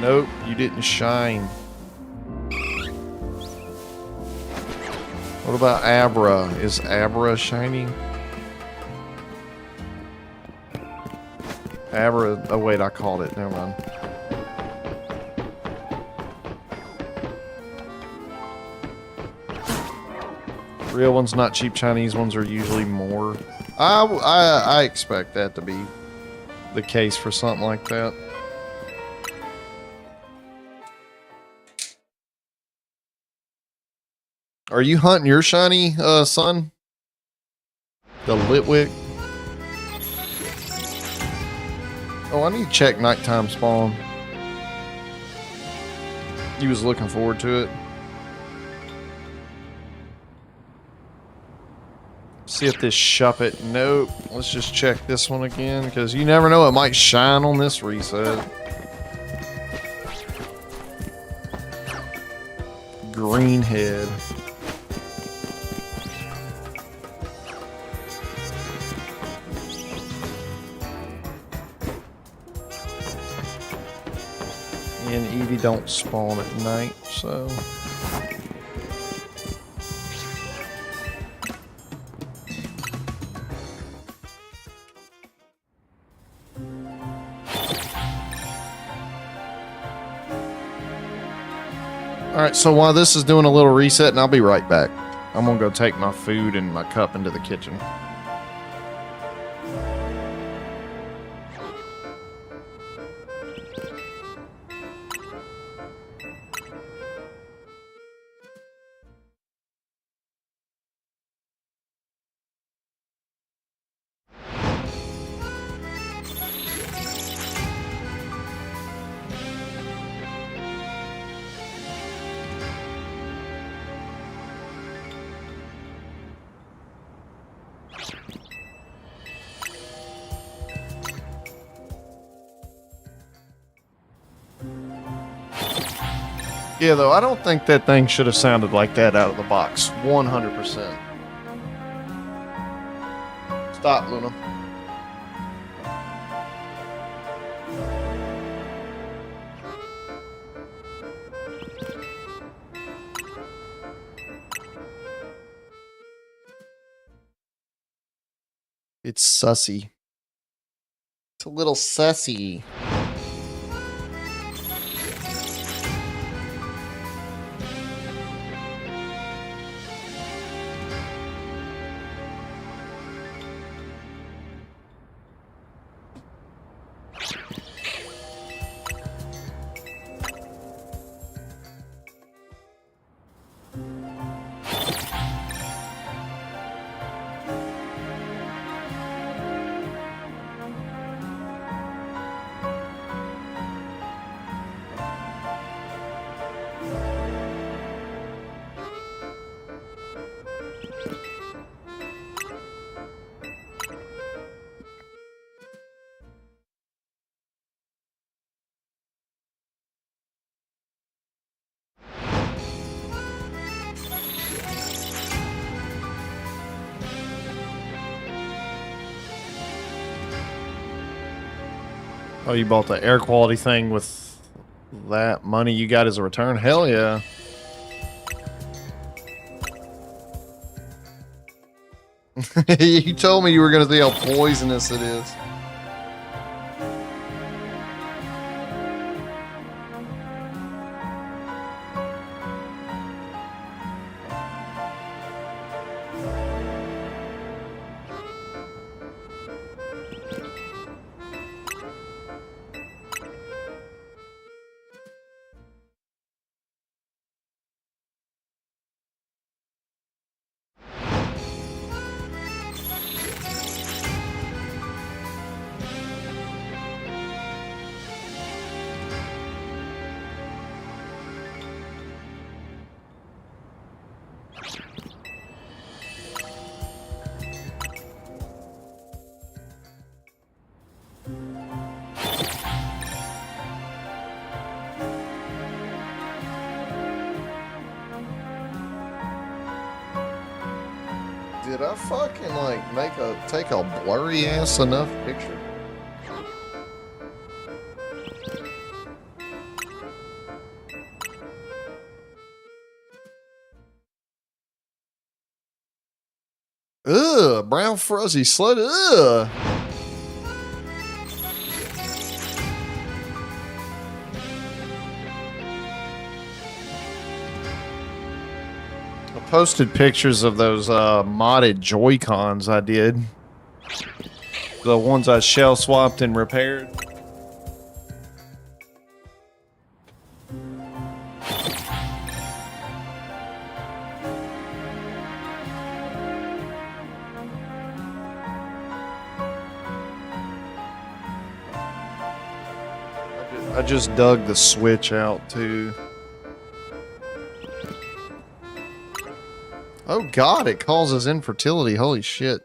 Nope, you didn't shine. What about Abra? Is Abra shiny? Abra, oh wait, I called it, never mind. Real ones, not cheap Chinese ones, are usually more. I expect that to be the case for something like that. Are you hunting your shiny, son? The Litwick? Oh, I need to check nighttime spawn. You was looking forward to it. See if this Shuppet. Nope. Let's just check this one again, because you never know, it might shine on this reset. Greenhead. And Eevee don't spawn at night, so... Alright, so while this is doing a little reset, and I'll be right back. I'm gonna go take my food and my cup into the kitchen. Yeah, though, I don't think that thing should have sounded like that out of the box. 100%. Stop, Luna. It's sussy. It's a little sussy. Oh, you bought the air quality thing with that money you got as a return? Hell yeah. You told me you were going to see how poisonous it is. Did I fucking like take a blurry ass enough picture? Ugh, brown fuzzy slut. Ugh. I posted pictures of those modded Joy-Cons I did. The ones I shell swapped and repaired. I just dug the switch out too. Oh god, it causes infertility. Holy shit.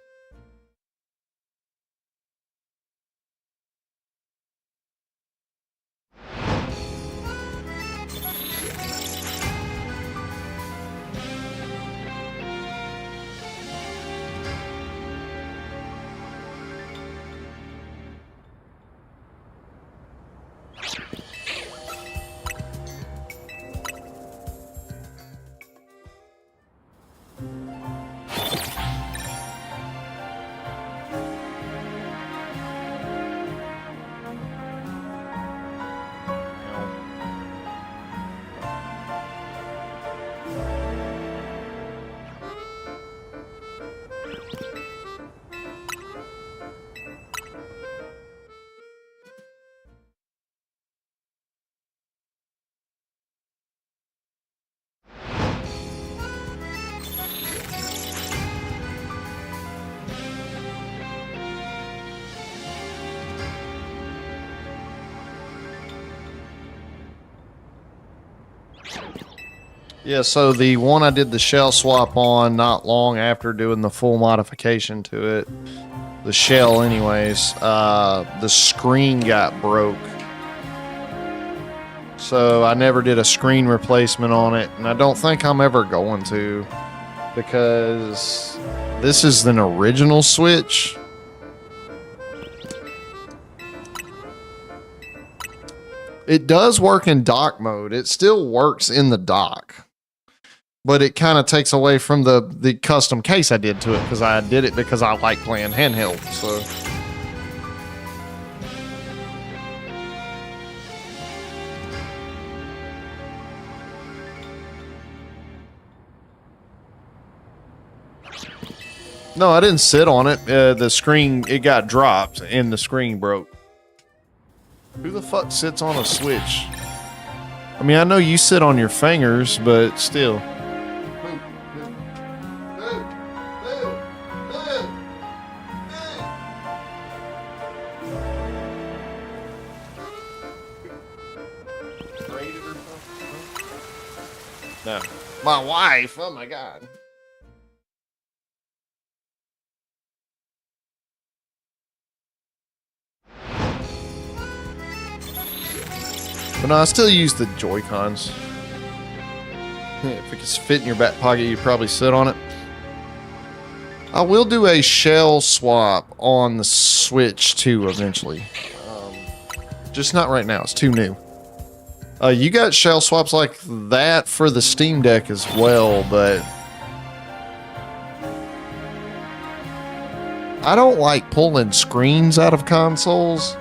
Yeah, so the one I did the shell swap on not long after doing the full modification to it, the shell anyways, the screen got broke. So I never did a screen replacement on it, and I don't think I'm ever going to, because this is an original Switch. It does work in dock mode. It still works in the dock. But it kind of takes away from the custom case I did to it, because I did it because I like playing handheld. So no, I didn't sit on it. The screen, it got dropped and the screen broke. Who the fuck sits on a Switch? I mean, I know you sit on your fingers, but still. No. My wife. Oh my god. But no, I still use the Joy-Cons. If it could fit in your back pocket, you'd probably sit on it. I will do a shell swap on the Switch too eventually. Just not right now. It's too new. You got shell swaps like that for the Steam Deck as well, but I don't like pulling screens out of consoles.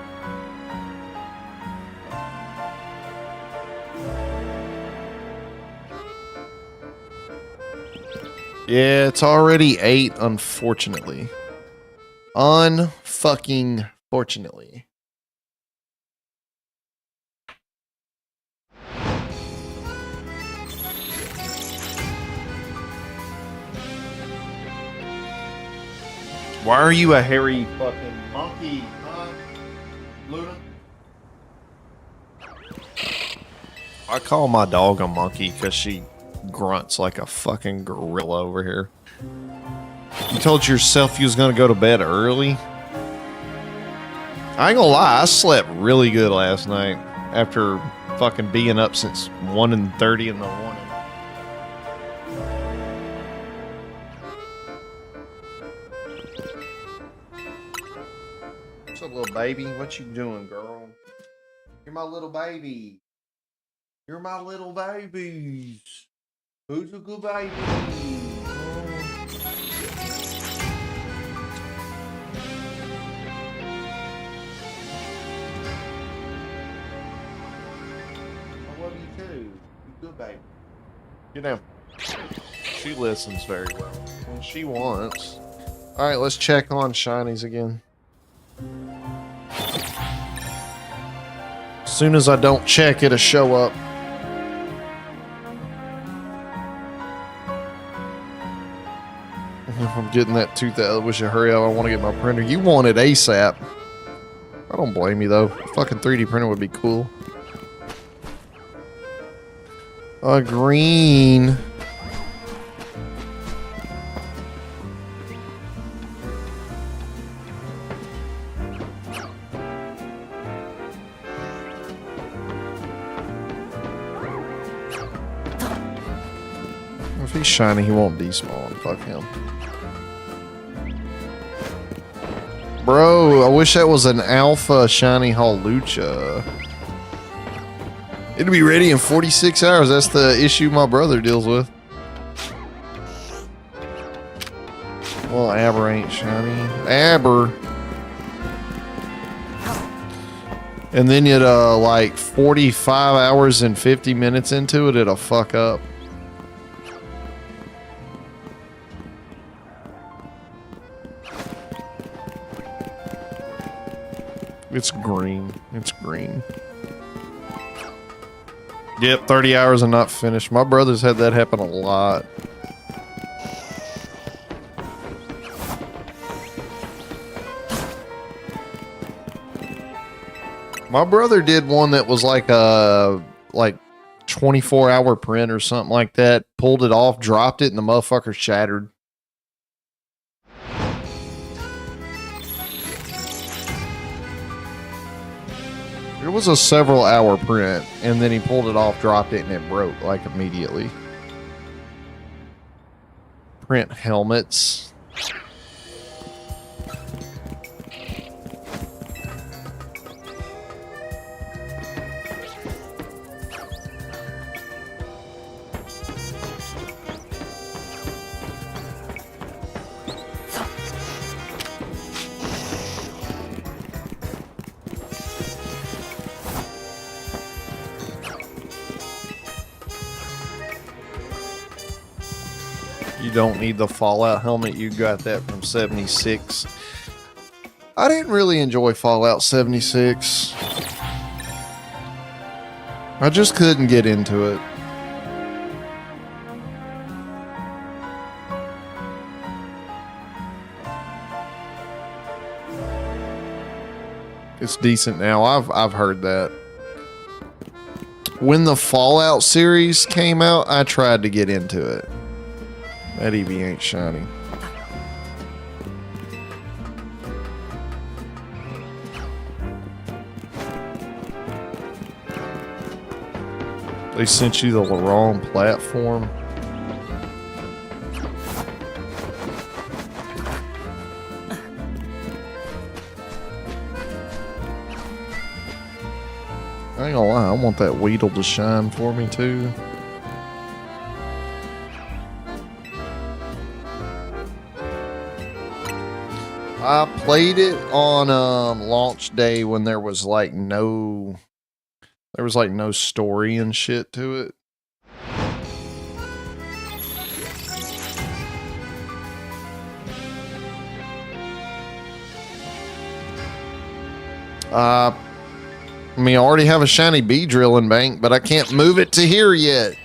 Yeah, it's already 8, unfortunately. Unfucking fortunately. Why are you a hairy fucking monkey, huh, Luna? I call my dog a monkey because she grunts like a fucking gorilla over here. You told yourself you was gonna go to bed early? I ain't gonna lie, I slept really good last night after fucking being up since 1:30 in the morning. What's up, little baby? What you doing, girl? You're my little baby. You're my little babies. Who's a good baby? I love you too. You good baby. You know, she listens very well when she wants. All right, let's check on shinies again. As soon as I don't check, it'll show up. I'm getting that 2000. I wish you hurry up. I want to get my printer. You want it ASAP. I don't blame you though. A fucking 3D printer would be cool. A green. If he's shiny, he won't despawn. Fuck him. Bro, I wish that was an alpha shiny Hawlucha. It'll be ready in 46 hours. That's the issue my brother deals with. Well, Aber ain't shiny. Aber. And then it, like 45 hours and 50 minutes into it, it'll fuck up. It's green. It's green. Yep, 30 hours and not finished. My brother's had that happen a lot. My brother did one that was like a 24-hour print or something like that. Pulled it off, dropped it, and the motherfucker shattered. It was a several-hour print, and then he pulled it off, dropped it, and it broke like immediately. Print helmets. You don't need the Fallout helmet. You got that from 76. I didn't really enjoy Fallout 76. I just couldn't get into it. It's decent now. I've heard that. When the Fallout series came out, I tried to get into it. That EV ain't shiny. They sent you the wrong platform. I ain't gonna lie, I want that Weedle to shine for me too. I played it on launch day when there was like no story and shit to it. I mean, I already have a shiny bee drilling bank, but I can't move it to here yet.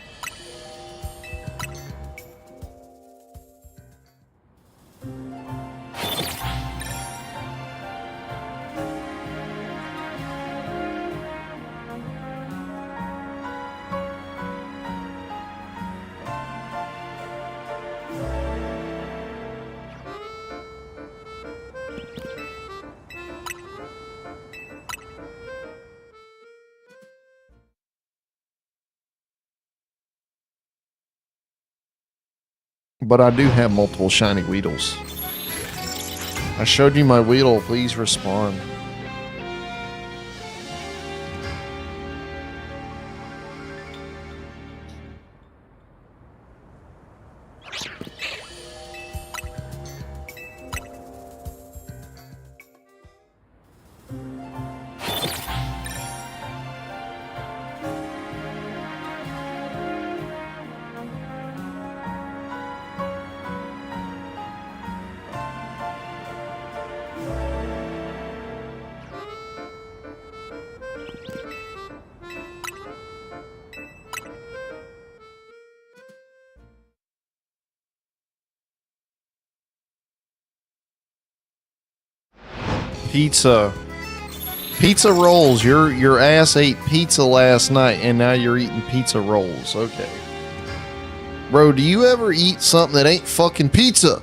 But I do have multiple shiny Weedles. I showed you my Weedle. Please respond. Pizza. Pizza rolls. Your ass ate pizza last night and now you're eating pizza rolls. Okay. Bro, do you ever eat something that ain't fucking pizza?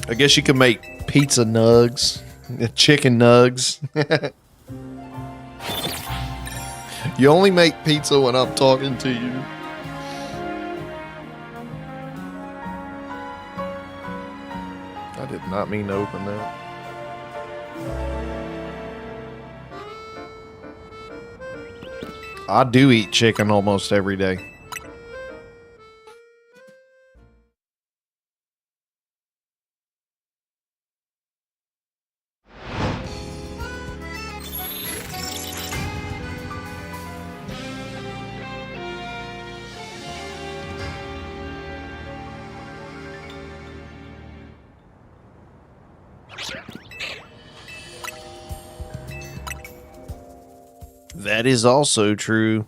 I guess you could make pizza nugs. Chicken nugs. You only make pizza when I'm talking to you. I did not mean to open that. I do eat chicken almost every day. That is also true.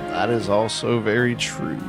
That is also very true.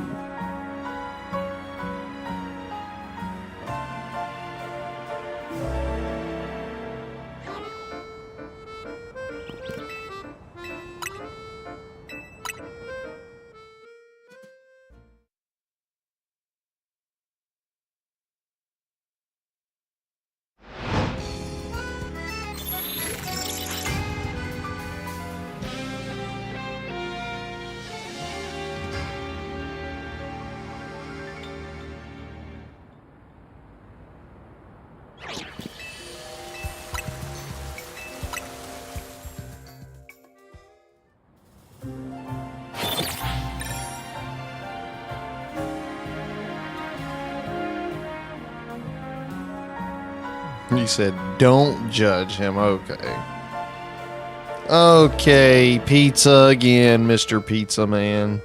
He said, don't judge him. Okay. Okay, pizza again, Mr. Pizza Man.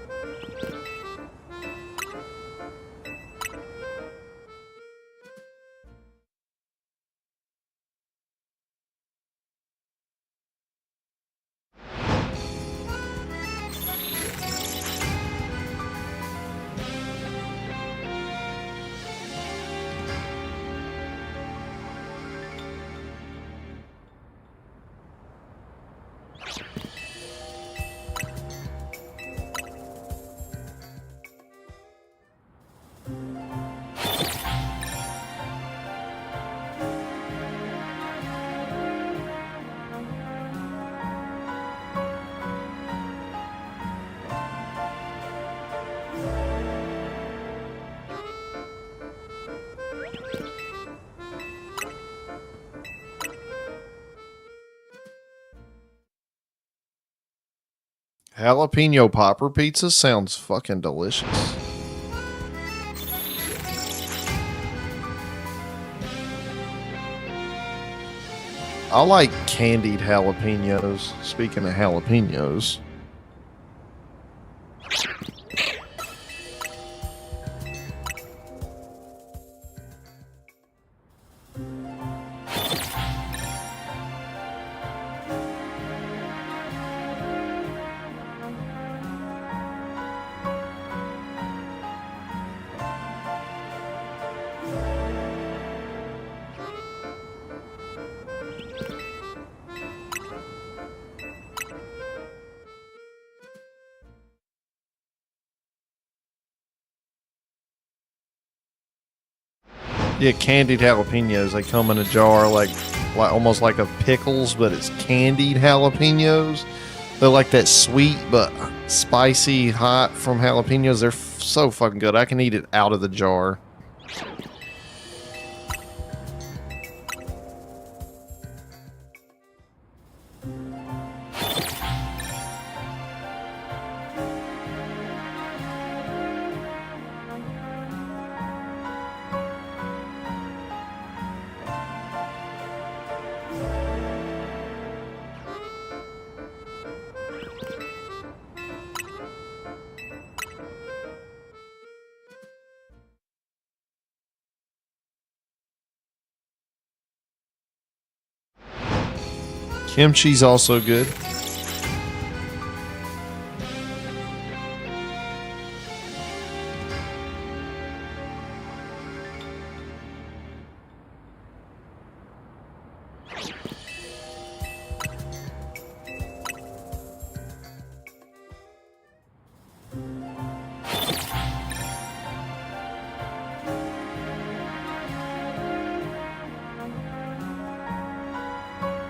Jalapeno popper pizza sounds fucking delicious. I like candied jalapenos. Speaking of jalapenos. Yeah, candied jalapenos. They come in a jar like like almost like a pickles, but it's candied jalapenos. They're like that sweet but spicy hot from jalapenos. They're so fucking good. I can eat it out of the jar. Kimchi's also good.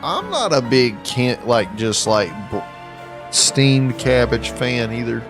I'm not a big steamed cabbage fan either.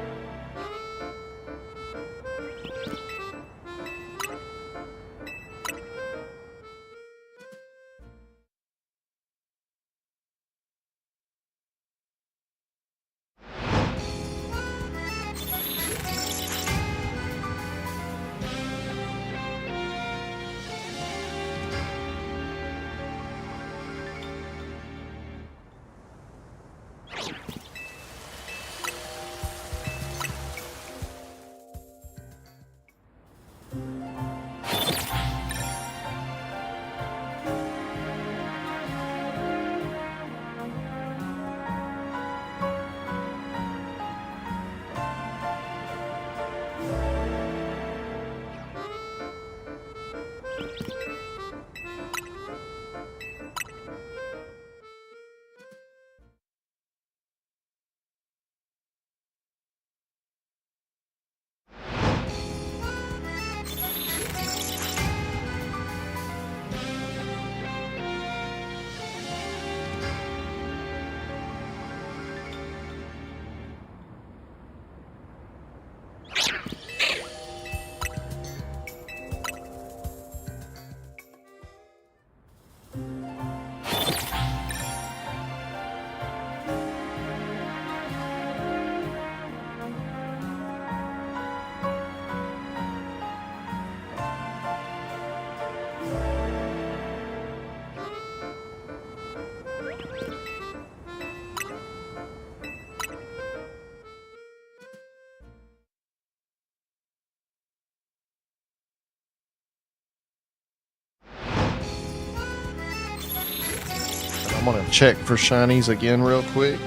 I'm gonna check for shinies again real quick.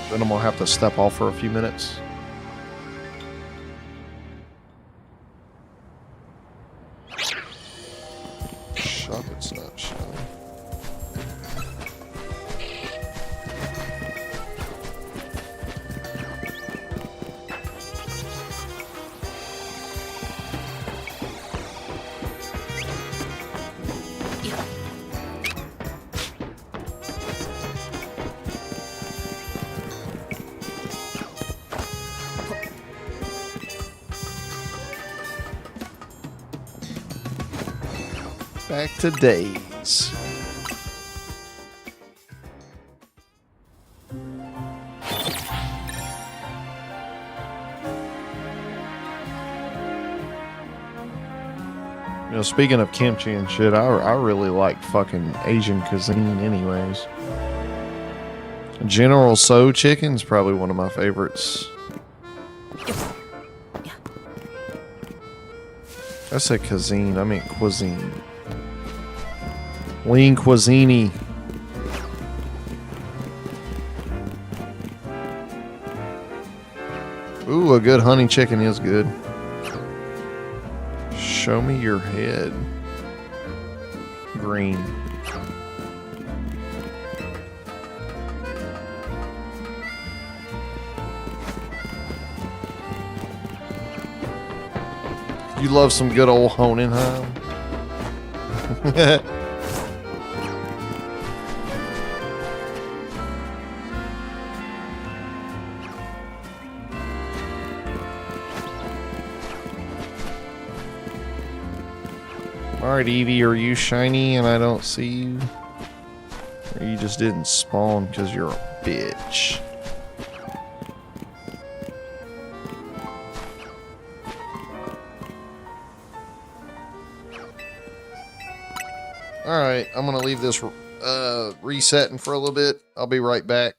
Then I'm gonna have to step off for a few minutes. Shop, it's not shiny. Back to days. You know, speaking of kimchi and shit, I really like fucking Asian cuisine anyways. General Tso chicken's probably one of my favorites. I said cuisine, I meant cuisine. Lean cuisine. Ooh, a good honey chicken is good. Show me your head. Green. You love some good old Hohenheim. Alright, Evie, are you shiny and I don't see you? Or you just didn't spawn because you're a bitch? Alright, I'm gonna leave this resetting for a little bit. I'll be right back.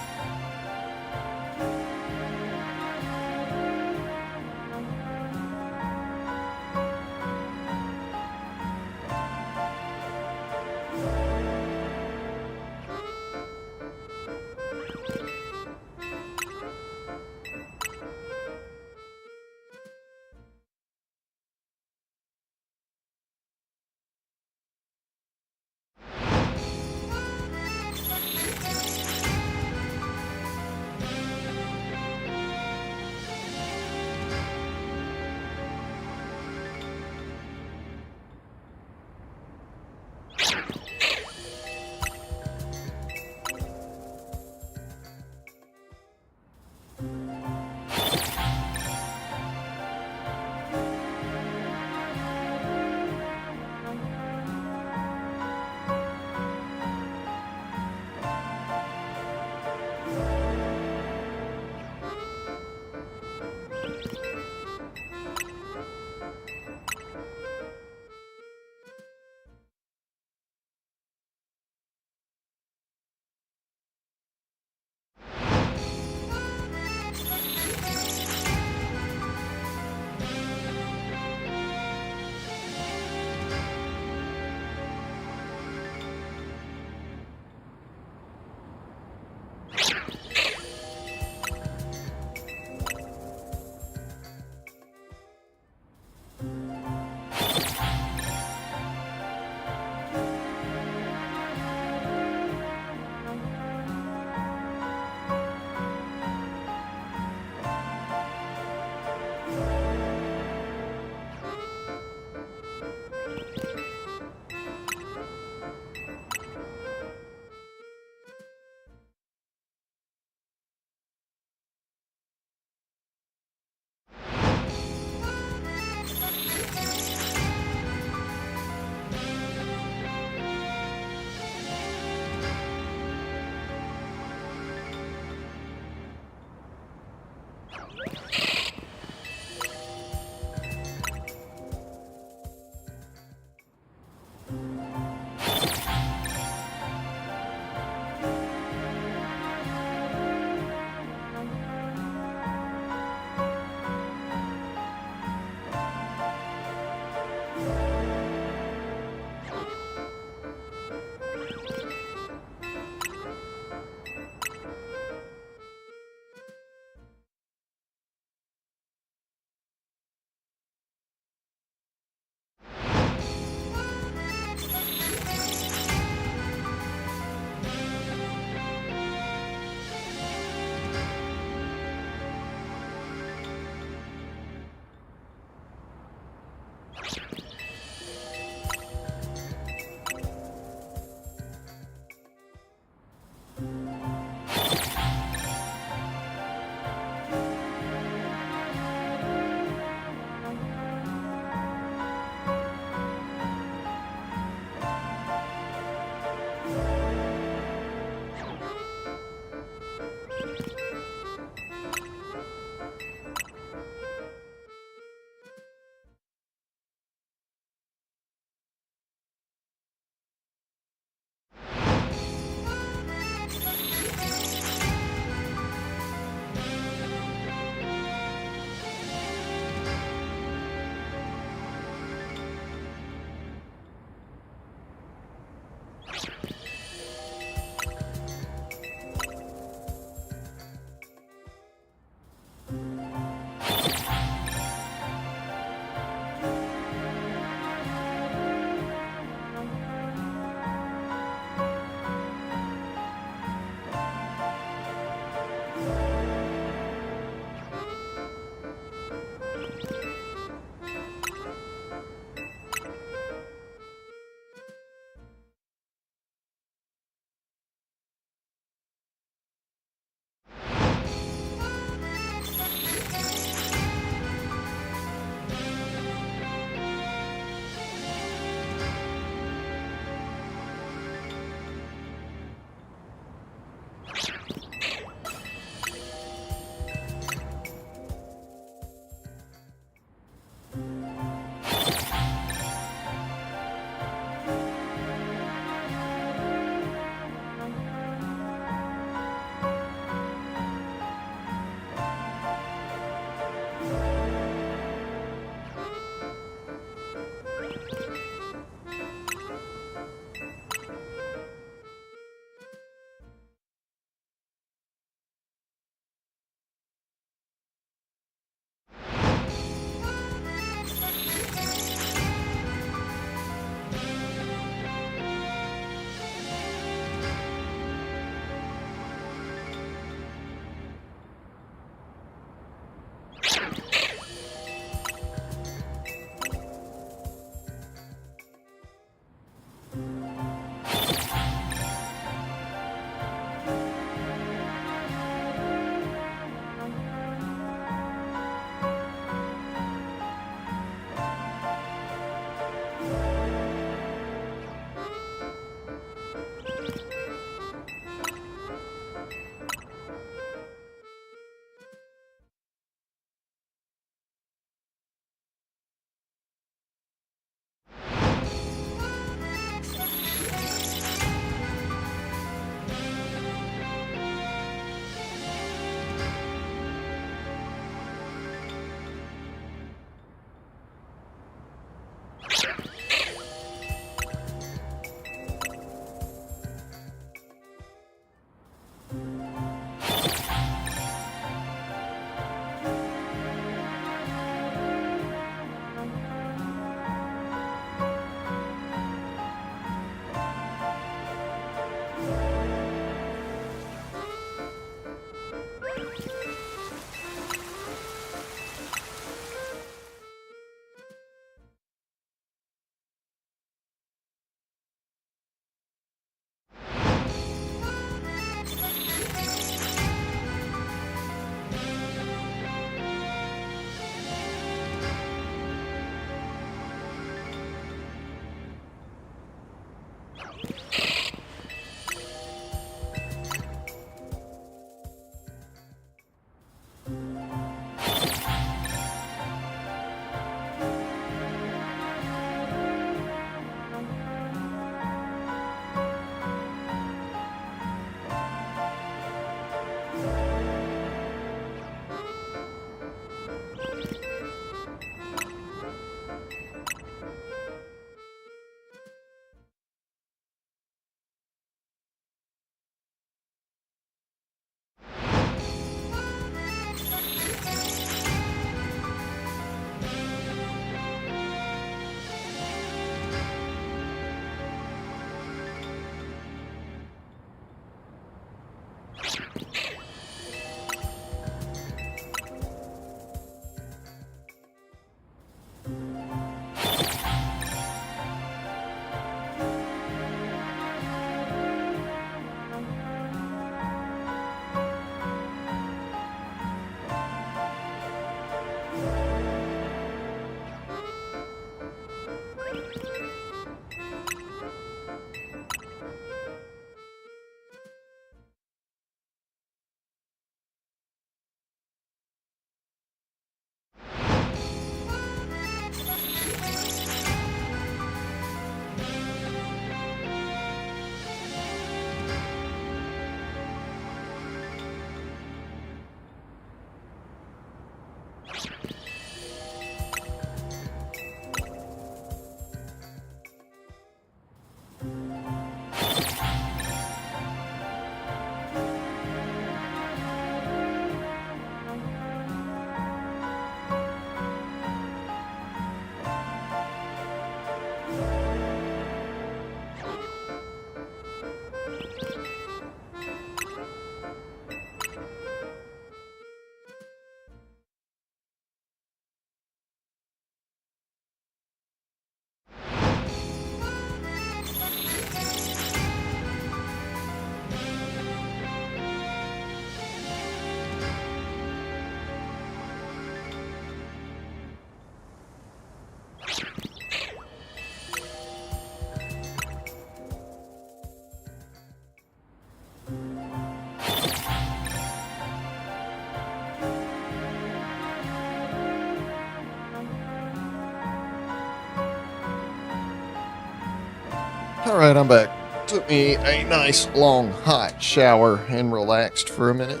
Alright, I'm back. Took me a nice long hot shower and relaxed for a minute.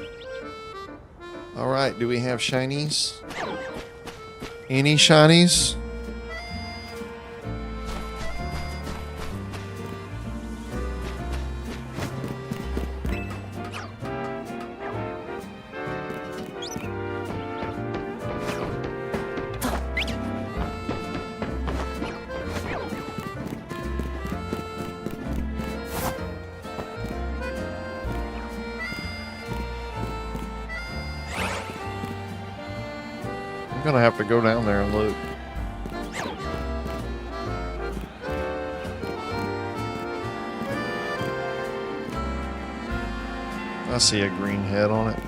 Alright, do we have shinies? Any shinies? I'm gonna have to go down there and look. I see a green head on it.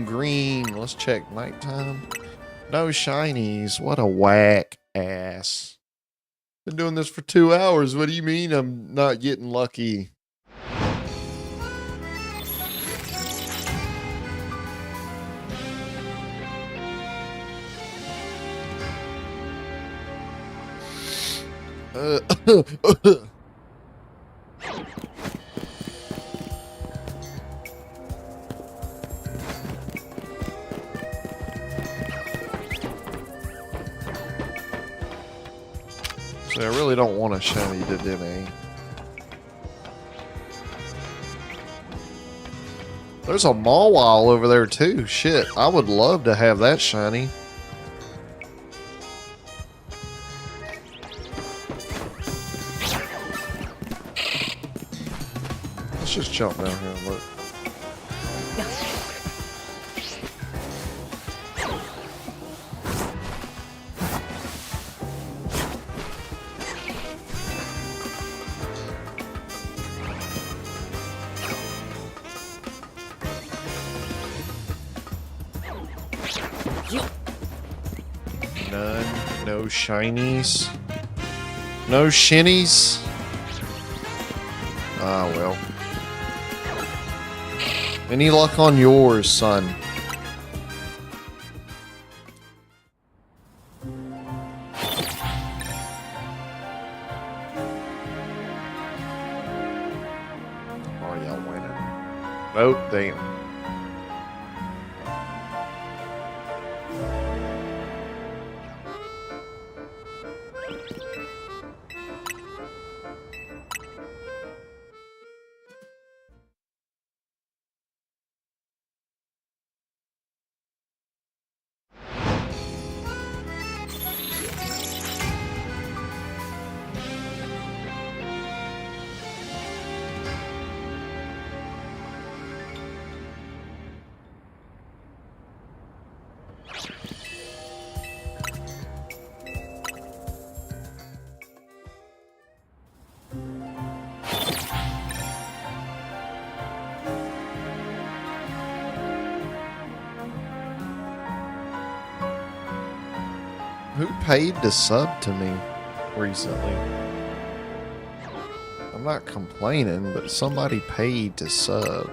Green. Let's check nighttime. No shinies. What a whack ass. Been doing this for 2 hours. What do you mean I'm not getting lucky? So I really don't want a shiny Dedenne. There's a Mawile over there too. Shit, I would love to have that shiny. Let's just jump down here and look. None. No shinies. No shinnies. Ah, well. Any luck on yours, son? Are y'all winning? Nope, damn. Who paid to sub to me recently? I'm not complaining, but somebody paid to sub.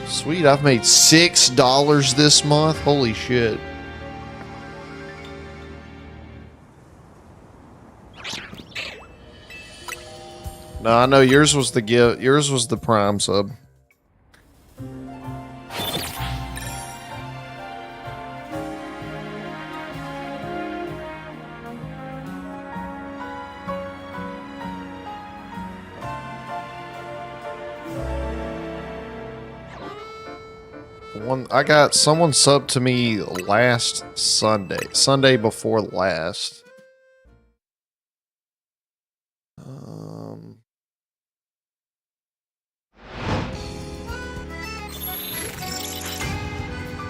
Sweet, I've made $6 this month. Holy shit. No, I know yours was the gift. Yours was the Prime sub. I got someone subbed to me last Sunday before last.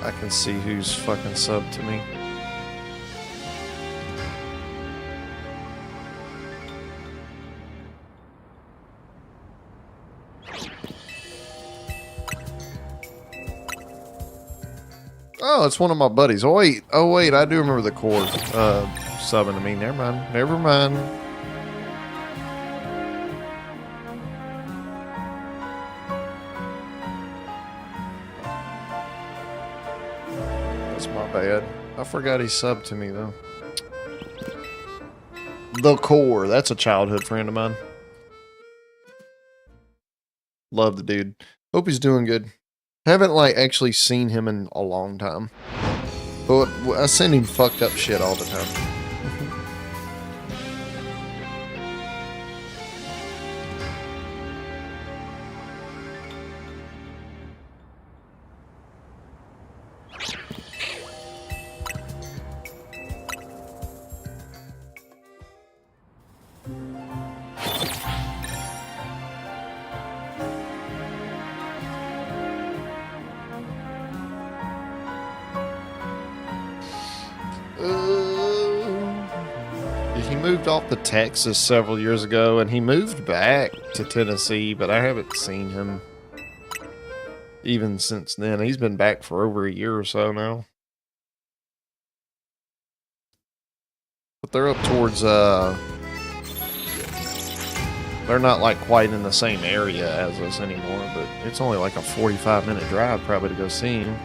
I can see who's fucking subbed to me. No, it's one of my buddies. Oh wait, I do remember the core subbing to me. Never mind. Never mind. That's my bad. I forgot he subbed to me though. The core. That's a childhood friend of mine. Love the dude. Hope he's doing good. Haven't like actually seen him in a long time. But I send him fucked up shit all the time. He moved off to Texas several years ago, and he moved back to Tennessee, but I haven't seen him even since then. He's been back for over a year or so now. But they're up towards, they're not like quite in the same area as us anymore, but it's only like a 45-minute drive probably to go see him.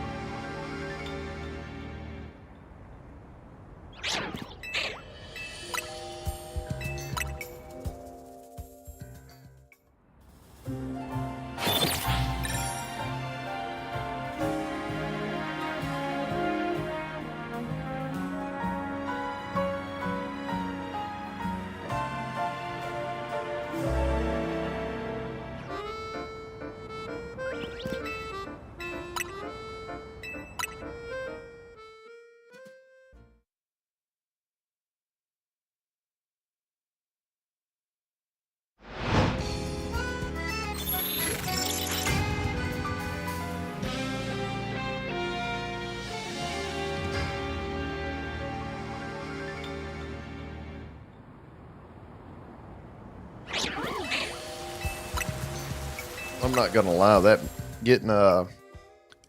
I'm not gonna lie, that getting a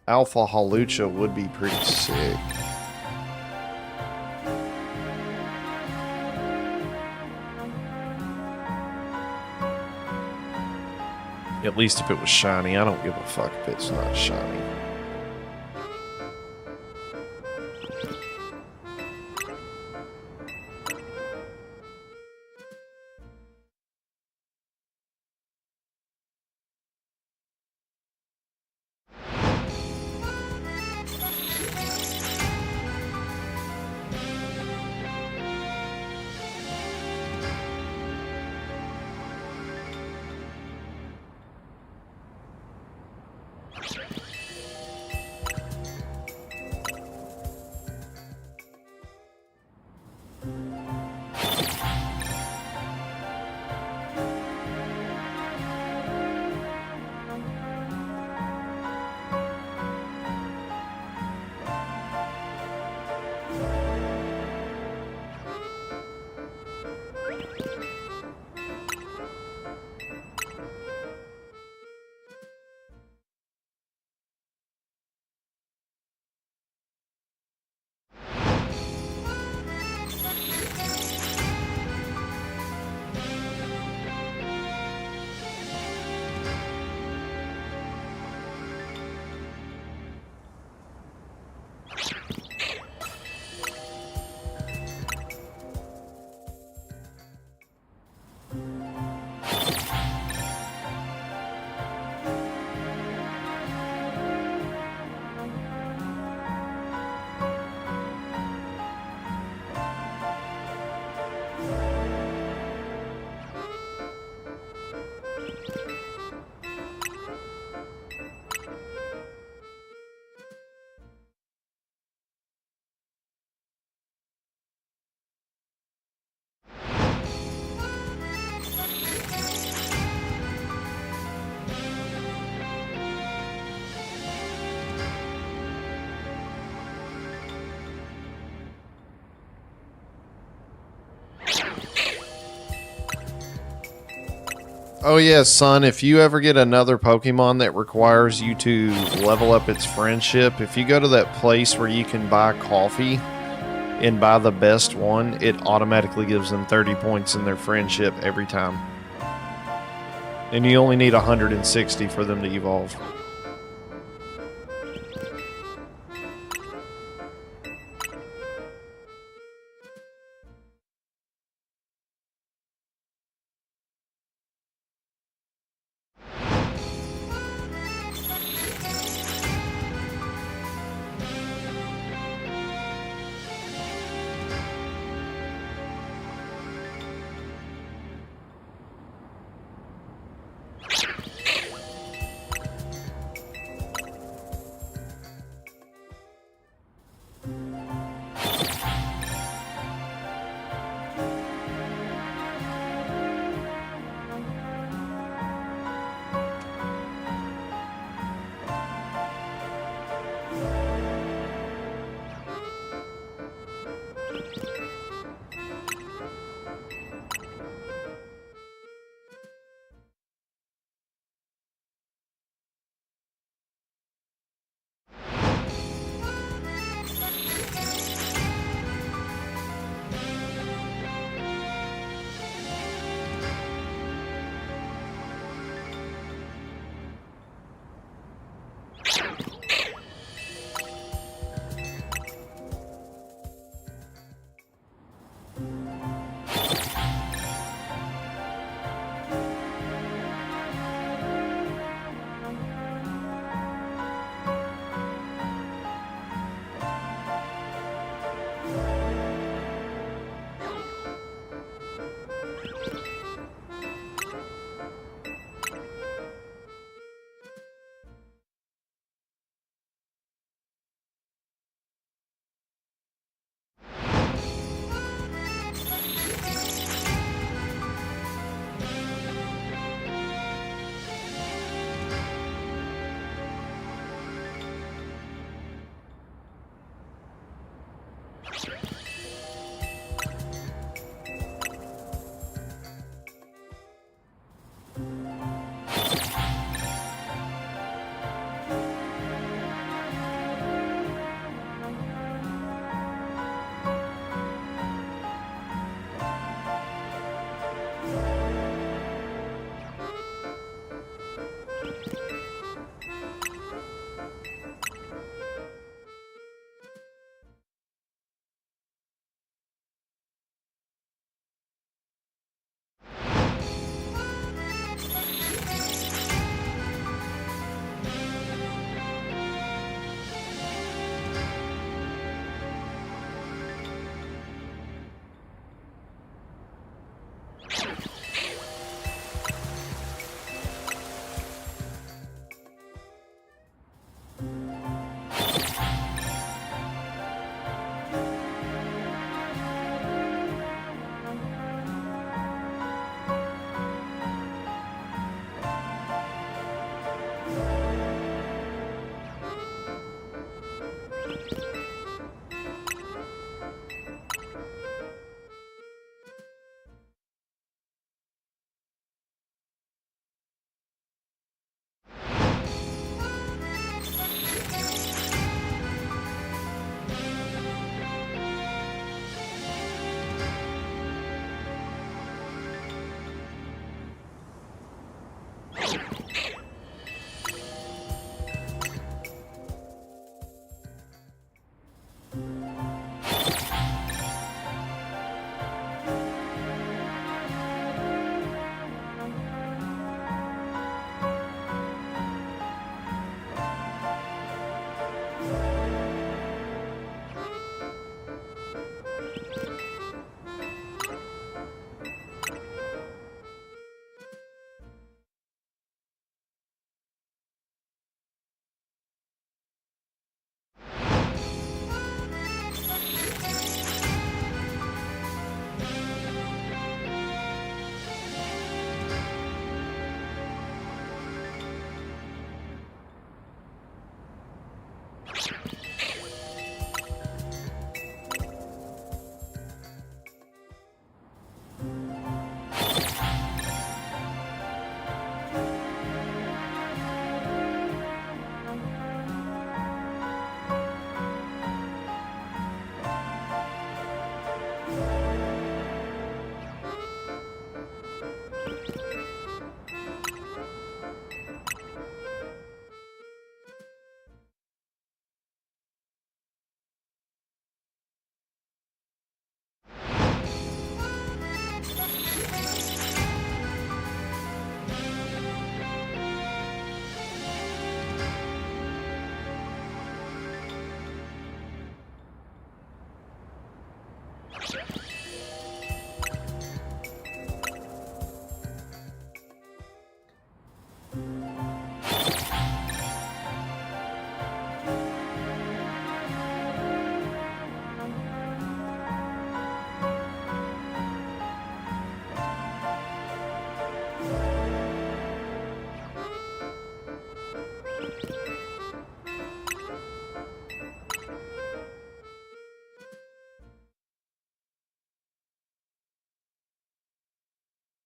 Alpha Halucha would be pretty sick. At least if it was shiny. I don't give a fuck if it's not shiny. Oh yeah, son, if you ever get another Pokemon that requires you to level up its friendship, if you go to that place where you can buy coffee and buy the best one, it automatically gives them 30 points in their friendship every time. And you only need 160 for them to evolve.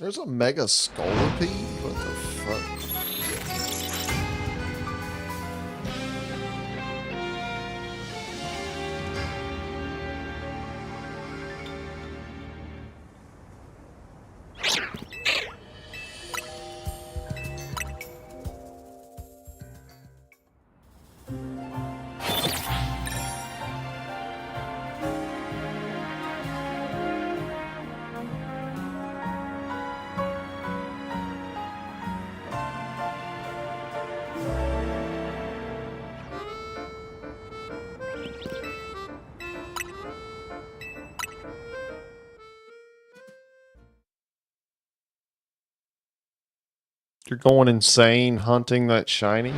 There's a mega scolipede? What the fuck? You're going insane hunting that shiny?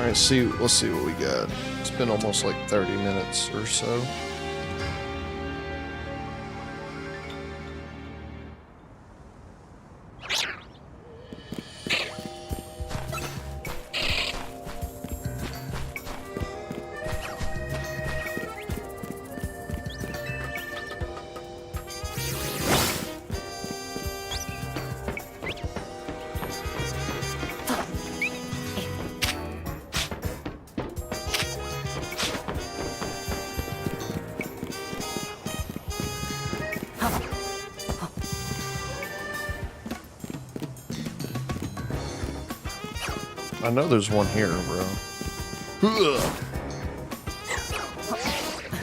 All right, let's see what we got. It's been almost like 30 minutes or so. I know there's one here, bro.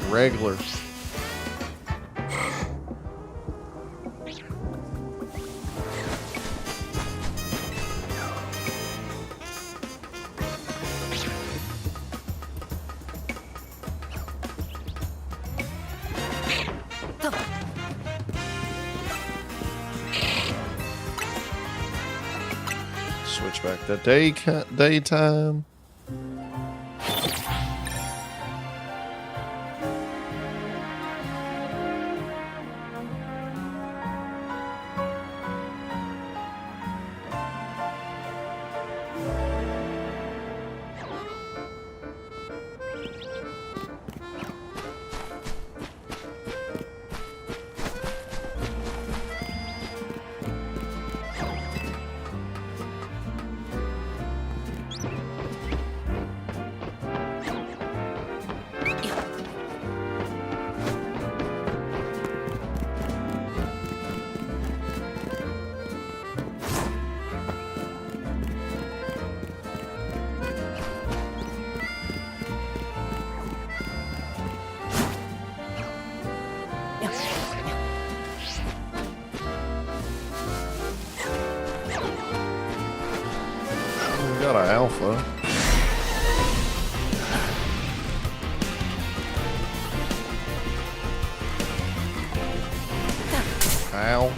Regular. Switch back to daytime. We got an alpha. Ow.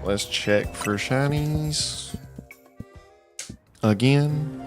let's check for shinies again.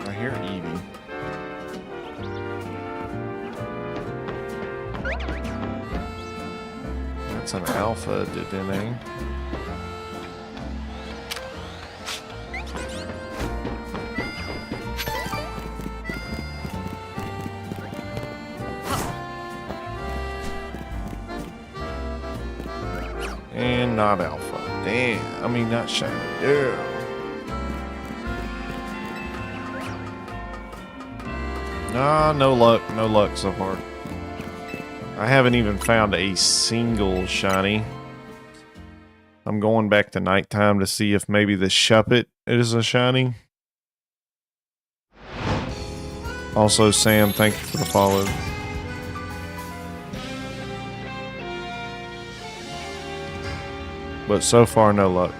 I hear Eevee. That's an alpha, didn't it? And not alpha. Damn. I mean, not shiny. Yeah. Nah, no luck. No luck so far. I haven't even found a single shiny. I'm going back to nighttime to see if maybe the Shuppet is a shiny. Also, Sam, thank you for the follow. But so far, no luck.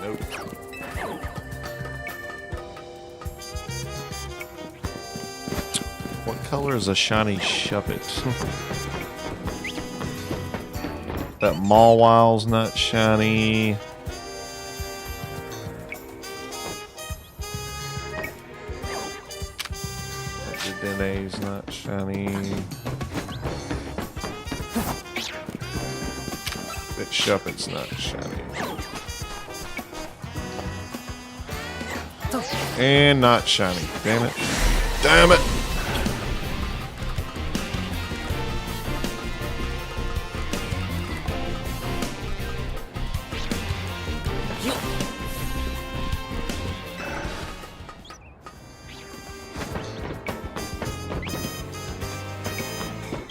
Nope. What color is a shiny Shuppet? That Mawwile's not shiny. Dene's not shiny. That Shuppet's not shiny. And not shiny. Damn it. Damn it!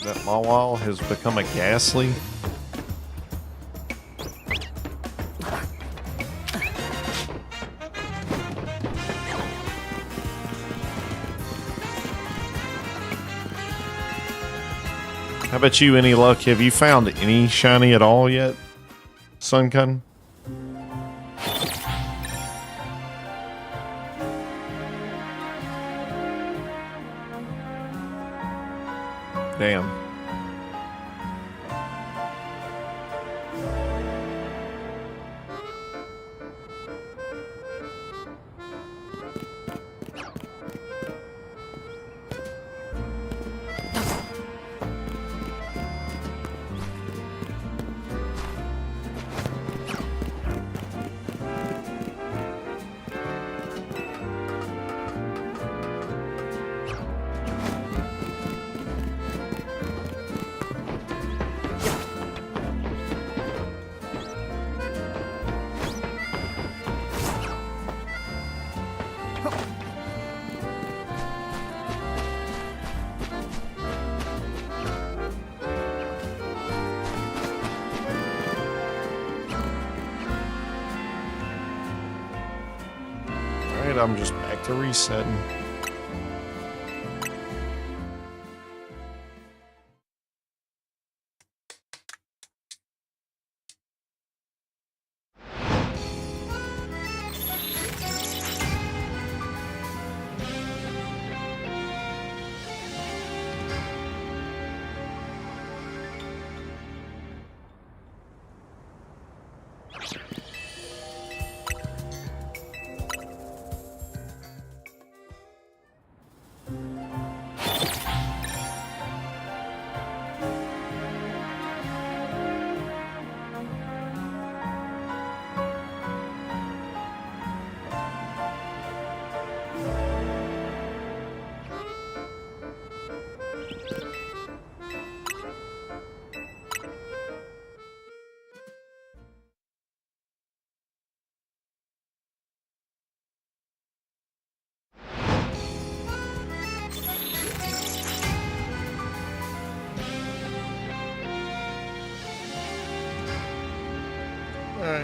That Mawile has become a Ghastly. How about you? Any luck? Have you found any shiny at all yet, Sunkun? Damn. Alright, I'm just back to resetting.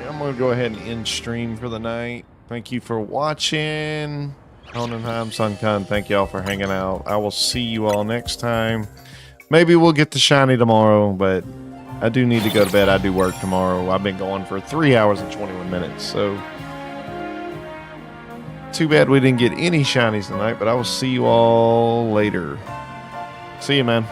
I'm going to go ahead and end stream for the night. Thank you for watching. Honenheim, Sunkun, thank y'all for hanging out. I will see you all next time. Maybe we'll get the shiny tomorrow, but I do need to go to bed. I do work tomorrow. I've been going for 3 hours and 21 minutes, so too bad we didn't get any shinies tonight, but I will see you all later. See you, man.